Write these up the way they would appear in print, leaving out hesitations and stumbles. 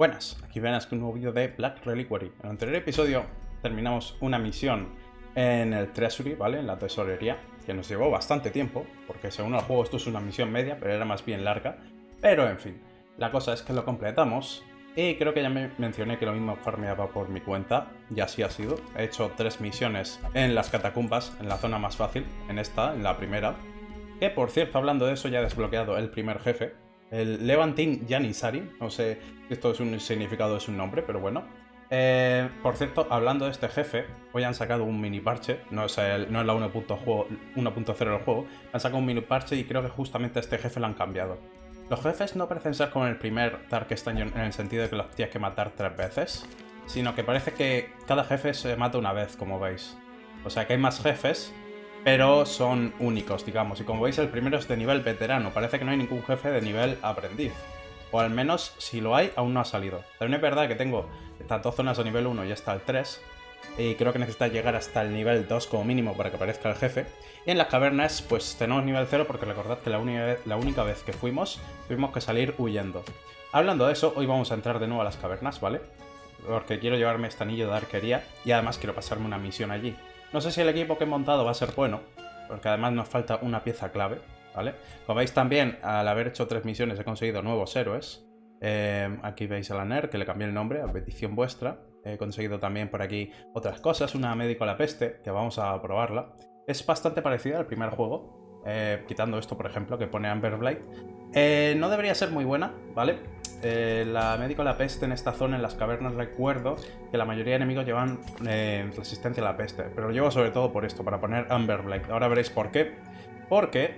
Buenas, aquí ven con un nuevo vídeo de Black Reliquary. En el anterior episodio terminamos una misión en el Treasury, ¿vale? En la tesorería, que nos llevó bastante tiempo, porque según el juego esto es una misión media, pero era más bien larga. Pero en fin, la cosa es que lo completamos y creo que ya me mencioné que lo mismo farmeaba por mi cuenta, y así ha sido. He hecho 3 misiones en las catacumbas, en la zona más fácil, en la primera. Que por cierto, hablando de eso, ya he desbloqueado el primer jefe. El Levantin Janissary, no sé si esto es un significado de su nombre, pero bueno. Por cierto, hablando de este jefe, hoy han sacado un mini parche, no es la 1.0 del juego, han sacado un mini parche y creo que justamente a este jefe lo han cambiado. Los jefes no parecen ser como el primer Darkest Dungeon en el sentido de que los tienes que matar 3 veces, sino que parece que cada jefe se mata una vez, como veis. O sea que hay más jefes, pero son únicos, digamos. Y como veis, el primero es de nivel veterano. Parece que no hay ningún jefe de nivel aprendiz. O al menos, si lo hay, aún no ha salido. También es verdad que tengo estas 2 zonas de nivel 1 y hasta el 3. Y creo que necesita llegar hasta el nivel 2 como mínimo para que aparezca el jefe. Y en las cavernas, pues tenemos nivel 0 porque recordad que la única vez que fuimos, tuvimos que salir huyendo. Hablando de eso, hoy vamos a entrar de nuevo a las cavernas, ¿vale? Porque quiero llevarme este anillo de arquería y además quiero pasarme una misión allí. No sé si el equipo que he montado va a ser bueno, porque además nos falta una pieza clave, ¿vale? Como veis también, al haber hecho 3 misiones he conseguido nuevos héroes. Aquí veis a la NER, que le cambié el nombre, a petición vuestra. He conseguido también por aquí otras cosas, una médico a la peste, que vamos a probarla. Es bastante parecida al primer juego, quitando esto, por ejemplo, que pone Amber Blade. No debería ser muy buena, ¿vale? La médico a la peste en esta zona, en las cavernas, recuerdo que la mayoría de enemigos llevan resistencia a la peste, pero lo llevo sobre todo por esto, para poner Amber Blade. Ahora veréis por qué. Porque,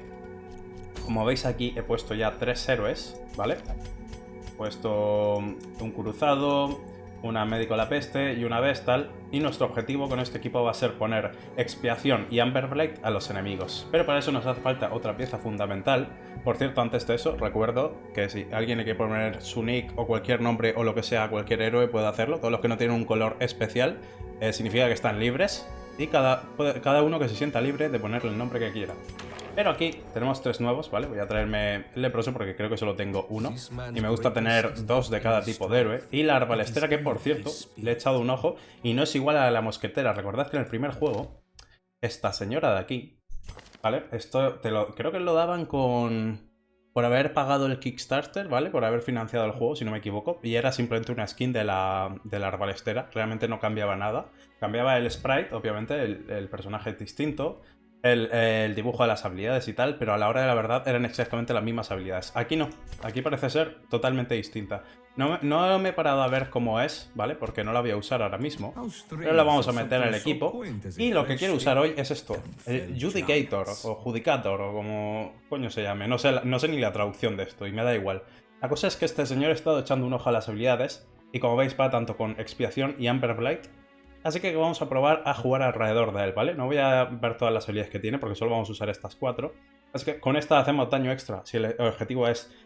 como veis aquí, he puesto ya 3 héroes, ¿vale? He puesto un cruzado, una médico a la peste y una vestal, y nuestro objetivo con este equipo va a ser poner expiación y Amber Blade a los enemigos. Pero para eso nos hace falta otra pieza fundamental. Por cierto, antes de eso, recuerdo que si alguien le quiere poner su nick o cualquier nombre o lo que sea a cualquier héroe puede hacerlo. Todos los que no tienen un color especial significa que están libres, y cada uno que se sienta libre de ponerle el nombre que quiera. Pero aquí tenemos 3 nuevos, ¿vale? Voy a traerme el leproso porque creo que solo tengo uno. Y me gusta tener 2 de cada tipo de héroe. Y la arbalestera, que por cierto, le he echado un ojo y no es igual a la mosquetera. Recordad que en el primer juego, esta señora de aquí, ¿vale? Esto creo que lo daban por haber pagado el Kickstarter, ¿vale? Por haber financiado el juego, si no me equivoco. Y era simplemente una skin de la arbalestera. Realmente no cambiaba nada. Cambiaba el sprite, obviamente, el personaje es distinto. El dibujo de las habilidades y tal, pero a la hora de la verdad eran exactamente las mismas habilidades. Aquí no, aquí parece ser totalmente distinta. No me he parado a ver cómo es, ¿vale? Porque no la voy a usar ahora mismo, pero la vamos a meter en el equipo. Y lo que quiero usar hoy es esto, el Judicator, o Judicator, o como coño se llame. No sé ni la traducción de esto, y me da igual. La cosa es que este señor ha estado echando un ojo a las habilidades, y como veis va tanto con expiación y Amber Blade. Así que vamos a probar a jugar alrededor de él, ¿vale? No voy a ver todas las habilidades que tiene porque solo vamos a usar estas 4. Así que con esta hacemos daño extra si el objetivo es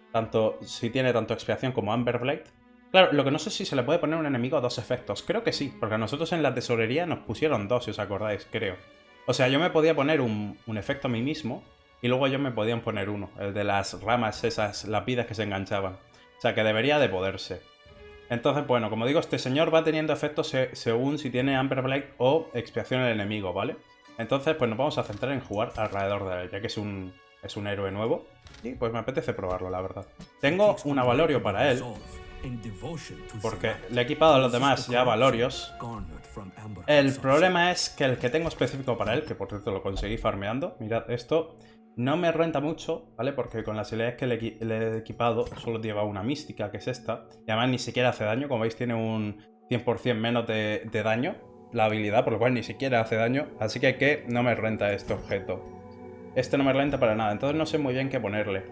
si tiene tanto expiación como Amber Blade. Claro, lo que no sé si se le puede poner a un enemigo 2 efectos. Creo que sí, porque a nosotros en la tesorería nos pusieron 2, si os acordáis, creo. O sea, yo me podía poner un efecto a mí mismo y luego ellos me podían poner uno, el de las ramas esas, las vidas que se enganchaban. O sea, que debería de poderse. Entonces, bueno, como digo, este señor va teniendo efectos según si tiene Amber Blade o expiación el enemigo, ¿vale? Entonces, pues nos vamos a centrar en jugar alrededor de él, ya que es un héroe nuevo. Y pues me apetece probarlo, la verdad. Tengo un Valorio para él, porque le he equipado a los demás ya Valorios. El problema es que el que tengo específico para él, que por cierto lo conseguí farmeando, mirad esto, no me renta mucho, ¿vale? Porque con las habilidades que le he equipado solo lleva una mística, que es esta. Y además ni siquiera hace daño, como veis tiene un 100% menos de daño la habilidad, por lo cual ni siquiera hace daño. Así que no me renta este objeto. Este no me renta para nada, entonces no sé muy bien qué ponerle.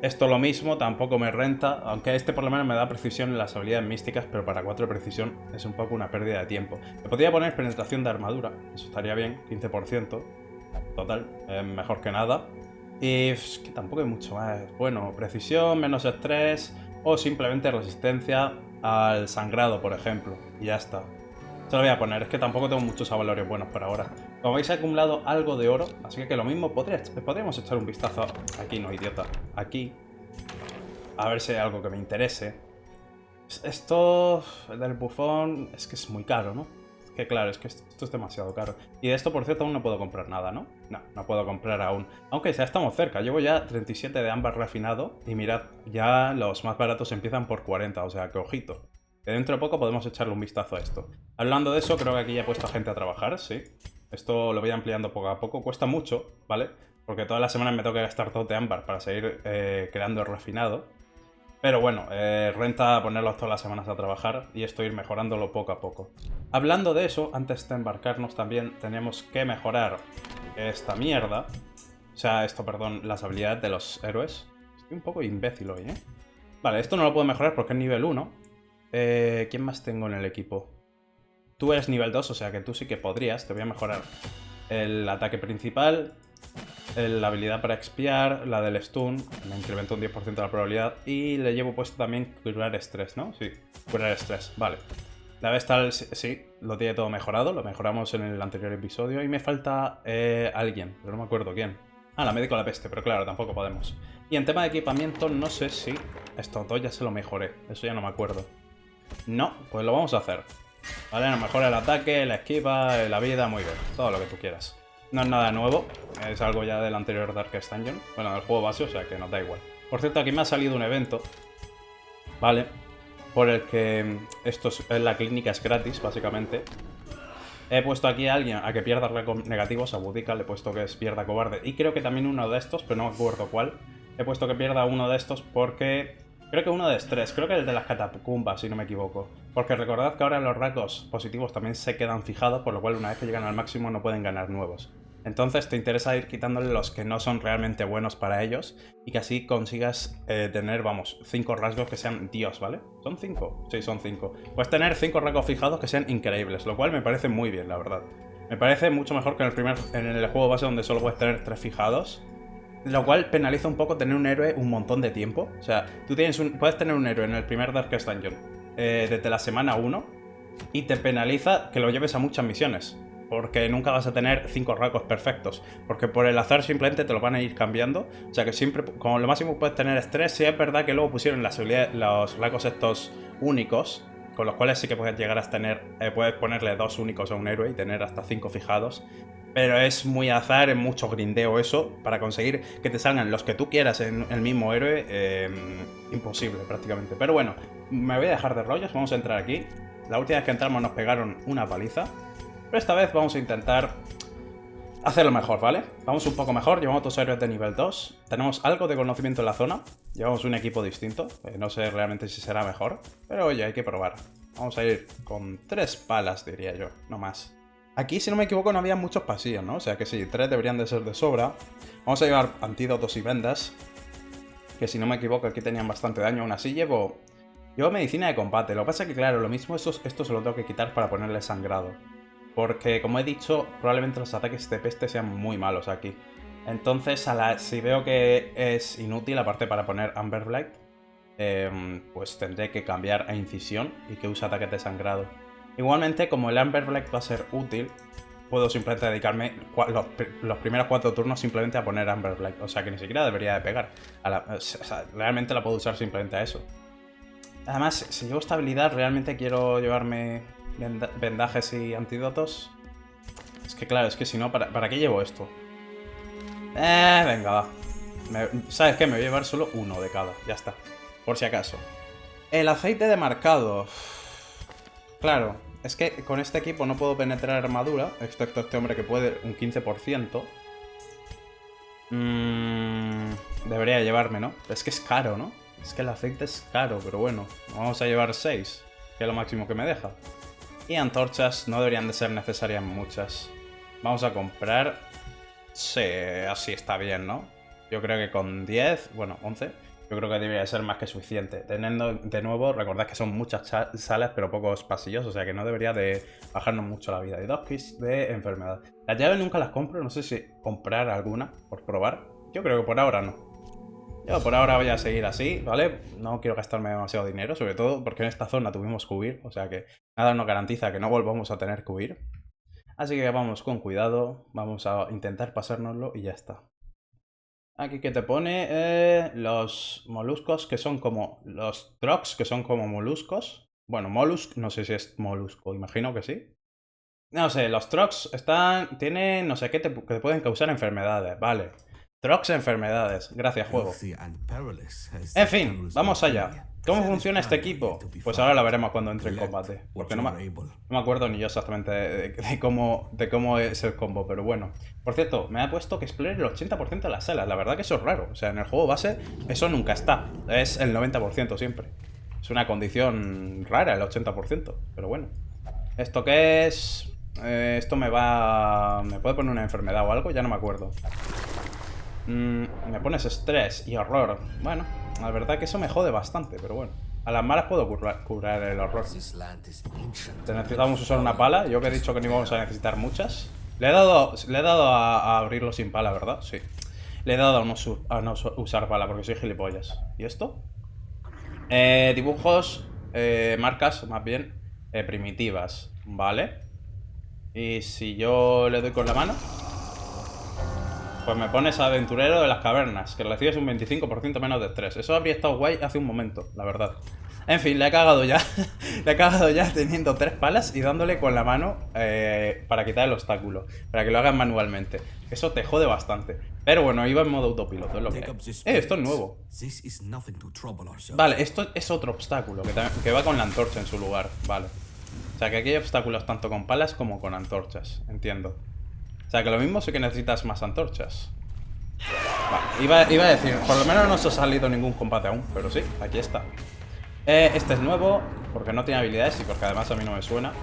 Esto lo mismo, tampoco me renta, aunque este por lo menos me da precisión en las habilidades místicas, pero para 4 de precisión es un poco una pérdida de tiempo. Le podría poner penetración de armadura, eso estaría bien, 15%. Total, mejor que nada. Y es que tampoco hay mucho más. Bueno, precisión, menos estrés o simplemente resistencia al sangrado, por ejemplo. Y ya está. Se lo voy a poner, es que tampoco tengo muchos valores buenos por ahora. Como veis he acumulado algo de oro, así que lo mismo podríamos echar un vistazo aquí, no idiota. Aquí. A ver si hay algo que me interese. Esto del bufón es que es muy caro, ¿no? Es que claro, es que esto es demasiado caro. Y de esto, por cierto, aún no puedo comprar nada, ¿no? No, no puedo comprar aún. Aunque ya estamos cerca. Llevo ya 37 de ámbar refinado y mirad, ya los más baratos empiezan por 40, o sea que ojito. Que dentro de poco podemos echarle un vistazo a esto. Hablando de eso, creo que aquí ya he puesto a gente a trabajar, sí. Esto lo voy ampliando poco a poco. Cuesta mucho, ¿vale? Porque todas las semanas me tengo que gastar todo de ámbar para seguir creando el refinado. Pero bueno, renta ponerlos todas las semanas a trabajar y esto ir mejorándolo poco a poco. Hablando de eso, antes de embarcarnos también tenemos que mejorar esta mierda. O sea, esto, perdón, las habilidades de los héroes. Estoy un poco imbécil hoy, ¿eh? Vale, esto no lo puedo mejorar porque es nivel 1. ¿Quién más tengo en el equipo? Tú eres nivel 2, o sea que tú sí que podrías. Te voy a mejorar el ataque principal, la habilidad para expiar, la del stun, me incrementa un 10% la probabilidad. Y le llevo puesto también curar estrés, ¿no? Sí, curar estrés, vale. La Vestal, sí, lo tiene todo mejorado, lo mejoramos en el anterior episodio. Y me falta alguien, pero no me acuerdo quién. Ah, la médico de la peste, pero claro, tampoco podemos. Y en tema de equipamiento, no sé si estos dos ya se lo mejoré, eso ya no me acuerdo. No, pues lo vamos a hacer. Vale, nos mejora el ataque, la esquiva, la vida, muy bien, todo lo que tú quieras. No es nada nuevo, es algo ya del anterior Darkest Dungeon. Bueno, del juego base, o sea que nos da igual. Por cierto, aquí me ha salido un evento, ¿vale? Por el que esto es la clínica es gratis, básicamente. He puesto aquí a alguien a que pierda récords negativos, a Boudica le he puesto que es pierda cobarde. Y creo que también uno de estos, pero no me acuerdo cuál. He puesto que pierda uno de estos porque... Creo que uno de estrés, creo que el de las catacumbas, si no me equivoco. Porque recordad que ahora los rasgos positivos también se quedan fijados, por lo cual una vez que llegan al máximo no pueden ganar nuevos. Entonces te interesa ir quitándole los que no son realmente buenos para ellos y que así consigas tener, vamos, 5 rasgos que sean Dios, ¿vale? ¿Son 5? Sí, son 5. Puedes tener 5 rasgos fijados que sean increíbles, lo cual me parece muy bien, la verdad. Me parece mucho mejor que en el juego base donde solo puedes tener 3 fijados. Lo cual penaliza un poco tener un héroe un montón de tiempo. O sea, tú puedes tener un héroe en el primer Darkest Dungeon desde la semana 1 y te penaliza que lo lleves a muchas misiones. Porque nunca vas a tener 5 rasgos perfectos. Porque por el azar simplemente te lo van a ir cambiando. O sea que siempre, como lo máximo puedes tener es 3. Sí es verdad que luego pusieron los rasgos estos únicos. Con los cuales sí que puedes llegar a tener. Puedes ponerle 2 únicos a un héroe y tener hasta 5 fijados. Pero es muy azar, es mucho grindeo eso. Para conseguir que te salgan los que tú quieras en el mismo héroe. Imposible prácticamente. Pero bueno, me voy a dejar de rollos. Vamos a entrar aquí. La última vez que entramos nos pegaron una paliza. Pero esta vez vamos a intentar hacerlo mejor, ¿vale? Vamos un poco mejor, llevamos 2 héroes de nivel 2. Tenemos algo de conocimiento en la zona. Llevamos un equipo distinto. No sé realmente si será mejor. Pero oye, hay que probar. Vamos a ir con 3 palas, diría yo, no más. Aquí, si no me equivoco, no había muchos pasillos, ¿no? O sea que sí, 3 deberían de ser de sobra. Vamos a llevar antídotos y vendas. Que si no me equivoco, aquí tenían bastante daño. Aún así llevo medicina de combate. Lo que pasa es que, claro, lo mismo esto se lo tengo que quitar para ponerle sangrado. Porque, como he dicho, probablemente los ataques de peste sean muy malos aquí. Entonces, si veo que es inútil, aparte para poner Amber Blight, pues tendré que cambiar a incisión y que use ataques de sangrado. Igualmente, como el Amber Blight va a ser útil, puedo simplemente dedicarme los primeros 4 turnos simplemente a poner Amber Blight. O sea que ni siquiera debería de pegar. O sea, realmente la puedo usar simplemente a eso. Además, si llevo esta habilidad, realmente quiero llevarme vendajes y antídotos. Es que claro, es que si no, ¿para qué llevo esto? Venga, va. ¿Sabes qué? Me voy a llevar solo uno de cada, ya está. Por si acaso. El aceite de marcado. Claro, es que con este equipo no puedo penetrar armadura, excepto este hombre que puede un 15%. Debería llevarme, ¿no? Es que es caro, ¿no? Es que el aceite es caro, pero bueno. Vamos a llevar 6, que es lo máximo que me deja. Y antorchas no deberían de ser necesarias muchas. Vamos a comprar... Sí, así está bien, ¿no? Yo creo que con 10, bueno, 11, yo creo que debería ser más que suficiente. Teniendo, de nuevo, recordad que son muchas salas, pero pocos pasillos, o sea que no debería de bajarnos mucho la vida. Y 2 kits de enfermedad. Las llaves nunca las compro, no sé si comprar alguna por probar. Yo creo que por ahora no. Yo por ahora voy a seguir así, ¿vale? No quiero gastarme demasiado dinero, sobre todo porque en esta zona tuvimos que huir, o sea que nada nos garantiza que no volvamos a tener que huir. Así que vamos con cuidado, vamos a intentar pasárnoslo y ya está. Aquí que te pone los moluscos que son como... Los trocs que son como moluscos. Bueno, mollusk, no sé si es molusco, imagino que sí. No sé, los trocs tienen no sé qué que te pueden causar enfermedades, vale. Trocs enfermedades, gracias juego. En fin, vamos allá. ¿Cómo funciona este equipo? Pues ahora lo veremos cuando entre en combate. Porque no me acuerdo ni yo exactamente de cómo es el combo, pero bueno. Por cierto, me ha puesto que explore el 80% de las salas. La verdad que eso es raro. O sea, en el juego base eso nunca está. Es el 90% siempre. Es una condición rara el 80%, pero bueno. ¿Esto qué es? Esto me puede poner una enfermedad o algo, ya no me acuerdo. Me pones estrés y horror. Bueno, la verdad que eso me jode bastante, pero bueno. A las malas puedo curar el horror. Necesitamos usar una pala. Yo que he dicho que no íbamos a necesitar muchas. Le he dado a abrirlo sin pala, ¿verdad? Sí. Le he dado a no usar pala porque soy gilipollas. ¿Y esto? Dibujos, marcas más bien primitivas, ¿vale? Y si yo le doy con la mano, pues me pones aventurero de las cavernas, que recibes un 25% menos de estrés. Eso habría estado guay hace un momento, la verdad. En fin, le he cagado ya. Le he cagado ya teniendo 3 palas y dándole con la mano para quitar el obstáculo. Para que lo hagan manualmente. Eso te jode bastante. Pero bueno, iba en modo autopiloto, es lo que hay. Esto es nuevo. Vale, esto es otro obstáculo que va con la antorcha en su lugar. Vale. O sea que aquí hay obstáculos tanto con palas como con antorchas. Entiendo. O sea que lo mismo sí que necesitas más antorchas. Vale, iba a decir, por lo menos no se ha salido ningún combate aún, pero sí, aquí está. Este es nuevo, porque no tiene habilidades y porque además a mí no me suena.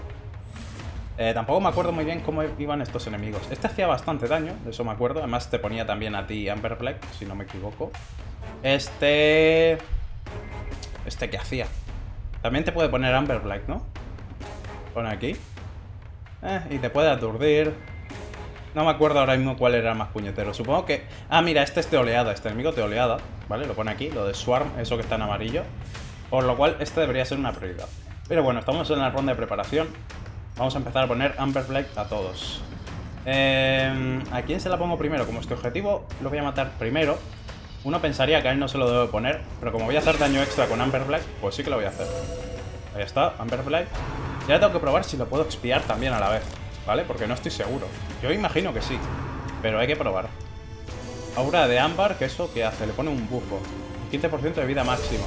Tampoco me acuerdo muy bien cómo iban estos enemigos. Este hacía bastante daño, de eso me acuerdo. Además te ponía también a ti Amber Black, si no me equivoco. ¿Este qué hacía? También te puede poner Amber Black, ¿no? Pone aquí. Y te puede aturdir. No me acuerdo ahora mismo cuál era el más puñetero. Supongo que... Ah, mira, este es de oleada. Este enemigo de oleada. ¿Vale? Lo pone aquí. Lo de Swarm. Eso que está en amarillo. Por lo cual, este debería ser una prioridad. Pero bueno, estamos en la ronda de preparación. Vamos a empezar a poner Amber Black a todos. ¿A quién se la pongo primero? Como este objetivo lo voy a matar primero. Uno pensaría que a él no se lo debo poner. Pero como voy a hacer daño extra con Amber Black, pues sí que lo voy a hacer. Ahí está, Amber Black. Ya tengo que probar si lo puedo expiar también a la vez. ¿Vale? Porque no estoy seguro. Yo imagino que sí, pero hay que probar. Aura de ámbar, que eso que hace, le pone un bufo. 15% de vida máxima.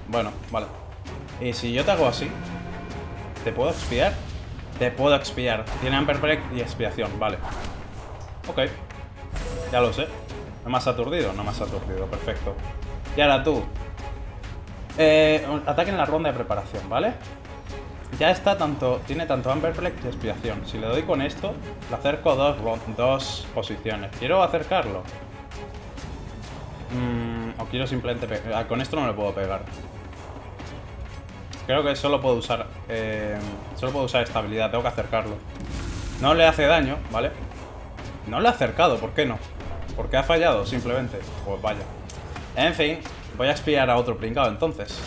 Bueno, vale. Y si yo te hago así, ¿te puedo expiar? Te puedo expiar. Tiene Amber Break y expiación, vale. Ok. Ya lo sé. ¿No me has aturdido? No me has aturdido, perfecto. Y ahora tú. Ataque en la ronda de preparación, ¿vale? Ya está tiene tanto Amber Black y expiación. Si le doy con esto, le acerco dos posiciones. ¿Quiero acercarlo? O quiero simplemente pegar. Con esto no le puedo pegar. Creo que solo puedo usar esta habilidad. Tengo que acercarlo. No le hace daño, ¿vale? No le he acercado, ¿por qué no? Porque ha fallado, simplemente. Pues vaya. En fin, voy a expiar a otro pringado entonces.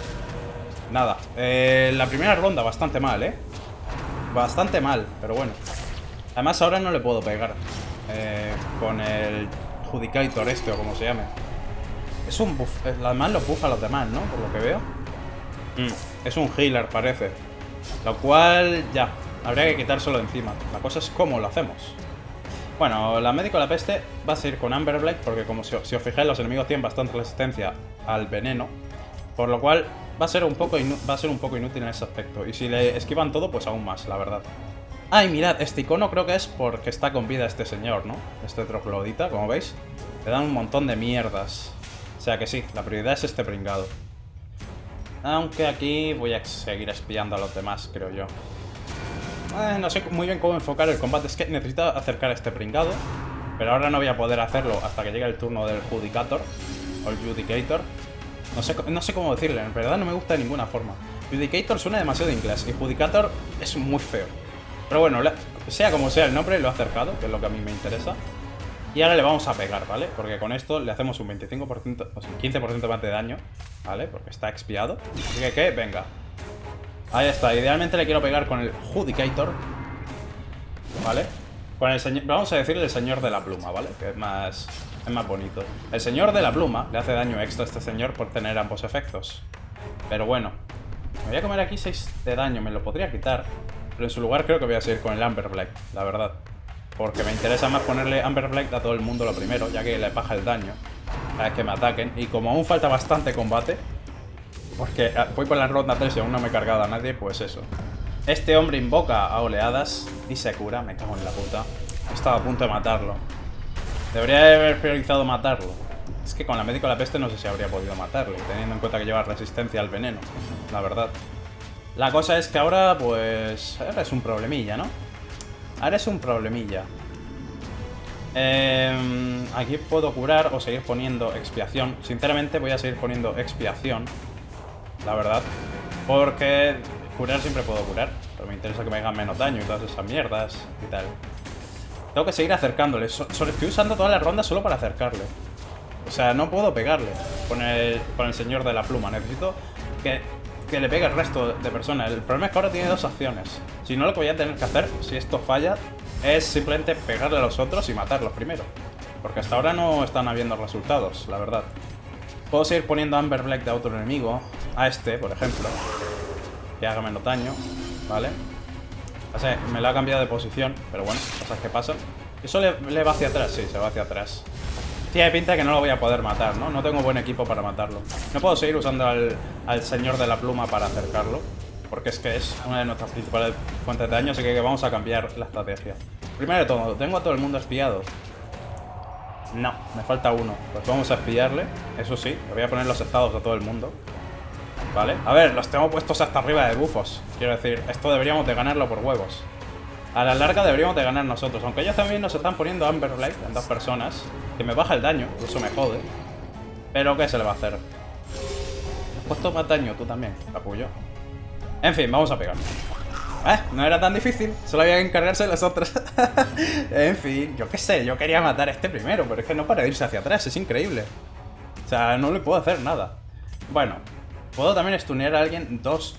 Nada, la primera ronda bastante mal, ¿eh? Bastante mal, pero bueno. Además ahora no le puedo pegar con el Judicator este o como se llame. Es un buff, además lo buffa a los demás, ¿no? Por lo que veo. Es un healer, parece. Lo cual, ya, habría que quitárselo encima. La cosa es cómo lo hacemos. Bueno, la médico de la peste va a seguir con Amber Black porque como si os fijáis los enemigos tienen bastante resistencia al veneno. Por lo cual va a ser un poco inútil en ese aspecto. Y si le esquivan todo, pues aún más, la verdad. Ay, mirad, este icono creo que es porque está con vida este señor, ¿no? Este troglodita, como veis. Le dan un montón de mierdas. O sea que sí, la prioridad es este pringado. Aunque aquí voy a seguir espiando a los demás, creo yo. No sé muy bien cómo enfocar el combate. Es que necesito acercar a este pringado. Pero ahora no voy a poder hacerlo hasta que llegue el turno del Judicator. O el Judicator. No sé cómo decirle, en verdad no me gusta de ninguna forma. Judicator suena demasiado inglés y Judicator es muy feo. Pero bueno, sea como sea el nombre, lo he acercado, que es lo que a mí me interesa. Y ahora le vamos a pegar, ¿vale? Porque con esto le hacemos un 25%, o sea, un 15% más de daño, ¿vale? Porque está expiado. Así que, venga. Ahí está, idealmente le quiero pegar con el Judicator, ¿vale? Con el señor, vamos a decirle el señor de la pluma, ¿vale? Que es más bonito. El señor de la pluma le hace daño extra a este señor por tener ambos efectos. Pero bueno, me voy a comer aquí 6 de daño, me lo podría quitar. Pero en su lugar creo que voy a seguir con el Amber Blade, la verdad. Porque me interesa más ponerle Amber Blade a todo el mundo lo primero, ya que le baja el daño cada vez que me ataquen. Y como aún falta bastante combate, porque voy por la ronda 3 y aún no me he cargado a nadie, pues eso. Este hombre invoca a oleadas y se cura, me cago en la puta. Estaba a punto de matarlo. Debería haber priorizado matarlo. Es que con la médico de la peste no sé si habría podido matarle, teniendo en cuenta que lleva resistencia al veneno, la verdad. La cosa es que ahora, pues... ahora es un problemilla, ¿no? Ahora es un problemilla. Aquí puedo curar o seguir poniendo expiación. Sinceramente voy a seguir poniendo expiación, la verdad. Porque curar siempre puedo curar, pero me interesa que me hagan menos daño y todas esas mierdas y tal. Tengo que seguir acercándole. Solo estoy usando todas las rondas solo para acercarle. O sea, no puedo pegarle con el señor de la pluma. Necesito que le pegue el resto de personas. El problema es que ahora tiene dos acciones. Si no, lo que voy a tener que hacer, si esto falla, es simplemente pegarle a los otros y matarlos primero. Porque hasta ahora no están habiendo resultados, la verdad. Puedo seguir poniendo Amber Black de otro enemigo. A este, por ejemplo. Que haga menos daño, ¿vale? O sea, me lo ha cambiado de posición, pero bueno, cosas que pasan. ¿Eso le va hacia atrás? Sí, se va hacia atrás. Tiene pinta que no lo voy a poder matar, ¿no? No tengo buen equipo para matarlo. No puedo seguir usando al señor de la pluma para acercarlo, porque es que es una de nuestras principales fuentes de daño, así que vamos a cambiar la estrategia. Primero de todo, ¿tengo a todo el mundo espiado? No, me falta uno. Pues vamos a espiarle, eso sí, le voy a poner los estados a todo el mundo. Vale, a ver, los tengo puestos hasta arriba de bufos. Quiero decir, esto deberíamos de ganarlo por huevos. A la larga deberíamos de ganar nosotros. Aunque ellos también nos están poniendo Amber Blade en dos personas, que me baja el daño, eso me jode. Pero ¿qué se le va a hacer? Has puesto más daño tú también, capullo. En fin, vamos a pegar. No era tan difícil, solo había que encargarse de los otros. En fin, yo qué sé, yo quería matar a este primero, pero es que no para de irse hacia atrás, es increíble. O sea, no le puedo hacer nada. Bueno, puedo también stunear a alguien dos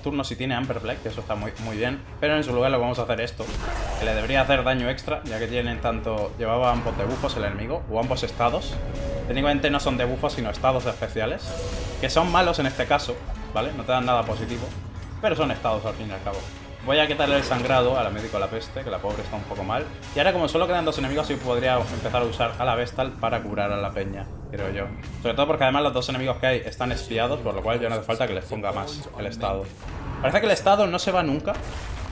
turnos si tiene Amber Black, que eso está muy bien. Pero en su lugar lo vamos a hacer esto, que le debería hacer daño extra, ya que tienen tanto... llevaba ambos debuffos el enemigo, o ambos estados. Técnicamente no son debuffos, sino estados especiales, que son malos en este caso, ¿vale? No te dan nada positivo, pero son estados al fin y al cabo. Voy a quitarle el sangrado a la médico de la peste, que la pobre está un poco mal. Y ahora, como solo quedan dos enemigos, sí podría empezar a usar a la Vestal para curar a la peña, creo yo. Sobre todo porque además los dos enemigos que hay están espiados, por lo cual ya no hace falta que les ponga más el estado. Parece que el estado no se va nunca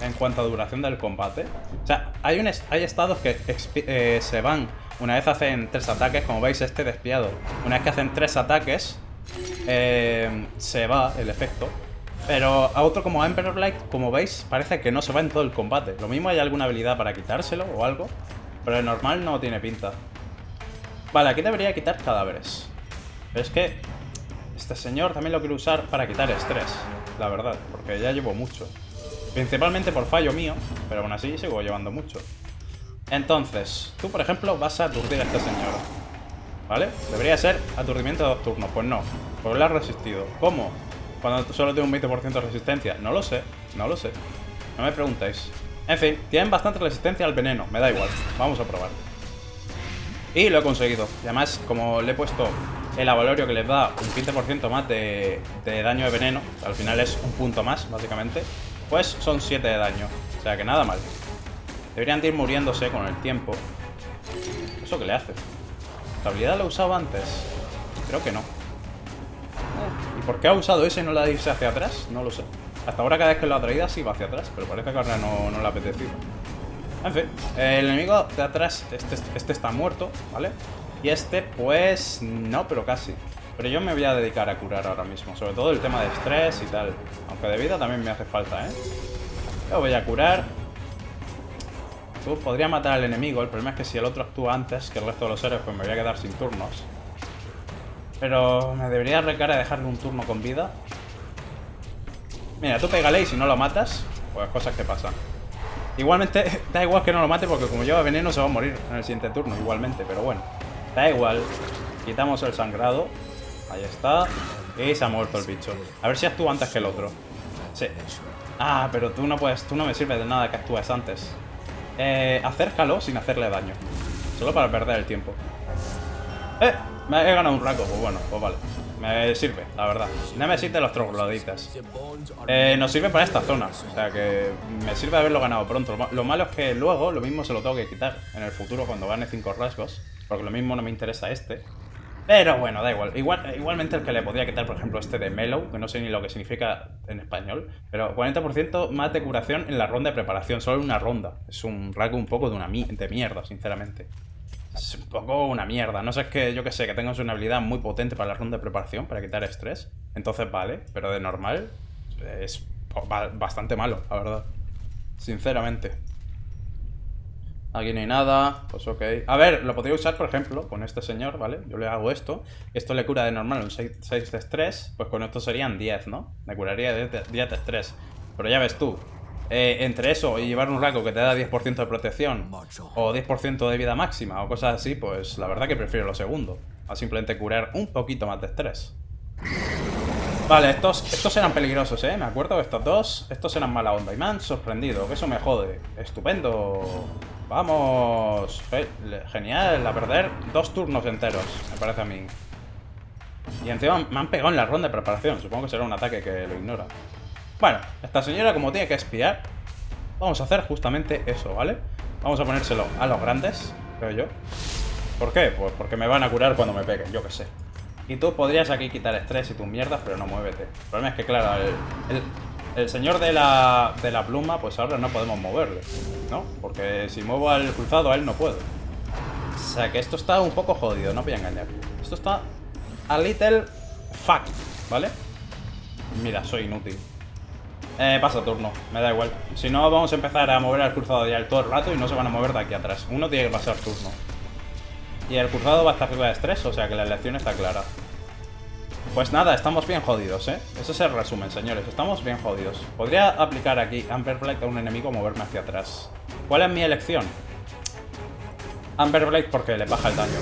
en cuanto a duración del combate. O sea, hay estados que se van una vez hacen 3 ataques, como veis este de espiado. Una vez que hacen 3 ataques, se va el efecto. Pero a otro como Amber Blade, como veis, parece que no se va en todo el combate. Lo mismo hay alguna habilidad para quitárselo o algo, pero de normal no tiene pinta. Vale, aquí debería quitar cadáveres. Pero es que este señor también lo quiero usar para quitar estrés, la verdad, porque ya llevo mucho. Principalmente por fallo mío, pero aún así sigo llevando mucho. Entonces, tú por ejemplo vas a aturdir a este señor, ¿vale? Debería ser aturdimiento de 2 turnos, pues no, porque lo has resistido. ¿Cómo? Cuando solo tengo un 20% de resistencia. No lo sé, no lo sé. No me preguntéis. En fin, tienen bastante resistencia al veneno. Me da igual, vamos a probar. Y lo he conseguido. Y además, como le he puesto el avalorio que les da un 15% más de daño de veneno, al final es un punto más, básicamente, pues son 7 de daño. O sea que nada mal. Deberían de ir muriéndose con el tiempo. ¿Eso qué le hace? ¿La habilidad la he usado antes? Creo que no. ¿Y por qué ha usado ese y no la de irse hacia atrás? No lo sé. Hasta ahora cada vez que lo ha traído sí va hacia atrás, pero parece que ahora no le ha apetecido. En fin, el enemigo de atrás, este está muerto, ¿vale? Y este, pues, no, pero casi. Pero yo me voy a dedicar a curar ahora mismo, sobre todo el tema de estrés y tal. Aunque de vida también me hace falta, ¿eh? Yo voy a curar. Podría matar al enemigo, el problema es que si el otro actúa antes que el resto de los héroes, pues me voy a quedar sin turnos. Pero me debería arriesgar a dejarle un turno con vida. Mira, tú pégale y si no lo matas, pues cosas que pasan. Igualmente, da igual que no lo mate porque como lleva veneno se va a morir en el siguiente turno, igualmente. Pero bueno, da igual. Quitamos el sangrado. Ahí está. Y se ha muerto el bicho. A ver si actúa antes que el otro. Sí. Ah, pero tú no me sirves de nada que actúes antes. acércalo sin hacerle daño. Solo para perder el tiempo. Me he ganado un rango. Pues bueno, pues vale. Me sirve, la verdad. Nemesis los trogloditas. Nos sirve para esta zona. O sea que me sirve haberlo ganado pronto. Lo malo es que luego lo mismo se lo tengo que quitar en el futuro cuando gane 5 rasgos. Porque lo mismo no me interesa este. Pero bueno, da igual. Igualmente el que le podría quitar, por ejemplo, este de Mellow, que no sé ni lo que significa en español. Pero 40% más de curación en la ronda de preparación. Solo en una ronda. Es un rango un poco de mierda, sinceramente. Es un poco una mierda. No sé, es que yo que sé, que tengas una habilidad muy potente para la ronda de preparación, para quitar estrés. Entonces vale, pero de normal es bastante malo, la verdad. Sinceramente. Aquí no hay nada, pues ok. A ver, lo podría usar, por ejemplo, con este señor, ¿vale? Yo le hago esto. Esto le cura de normal un 6 de estrés. Pues con esto serían 10, ¿no? Me curaría 10 de estrés. Pero ya ves tú. Entre eso y llevar un rango que te da 10% de protección o 10% de vida máxima o cosas así, pues la verdad que prefiero lo segundo. A simplemente curar un poquito más de estrés. Vale, estos eran peligrosos, ¿eh? Me acuerdo de estos eran mala onda y me han sorprendido, que eso me jode. Estupendo. Vamos. Genial, a perder 2 turnos enteros, me parece a mí. Y encima me han pegado en la ronda de preparación. Supongo que será un ataque que lo ignora. Bueno, esta señora como tiene que espiar, vamos a hacer justamente eso, ¿vale? Vamos a ponérselo a los grandes, creo yo. ¿Por qué? Pues porque me van a curar cuando me peguen, yo que sé. Y tú podrías aquí quitar estrés y tus mierdas, pero no muévete. El problema es que, claro, el señor de la pluma, pues ahora no podemos moverle, ¿no? Porque si muevo al cruzado a él no puedo. O sea que esto está un poco jodido, no voy a engañar. Esto está a little fuck, ¿vale? Mira, soy inútil. Pasa turno, me da igual. Si no, vamos a empezar a mover al cruzado ya todo el rato y no se van a mover de aquí atrás. Uno tiene que pasar turno. Y el cruzado va a estar arriba de estrés, o sea que la elección está clara. Pues nada, estamos bien jodidos, ¿eh? Ese es el resumen, señores. Estamos bien jodidos. Podría aplicar aquí Amber Blade a un enemigo o moverme hacia atrás. ¿Cuál es mi elección? Amber Blade porque le baja el daño.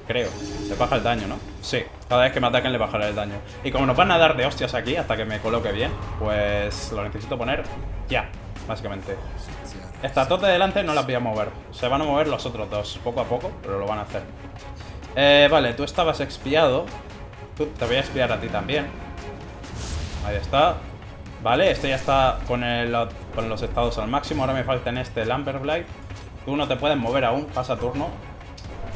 Creo. Le baja el daño, ¿no? Sí. Cada vez que me ataquen le bajará el daño. Y como nos van a dar de hostias aquí hasta que me coloque bien, pues lo necesito poner ya, básicamente. Estas dos de delante no las voy a mover. Se van a mover los otros dos, poco a poco, pero lo van a hacer. Vale, tú estabas expiado. Te voy a expiar a ti también. Ahí está. Vale, este ya está con los estados al máximo. Ahora me falta en este el Amber Blade. Tú no te puedes mover aún, pasa turno.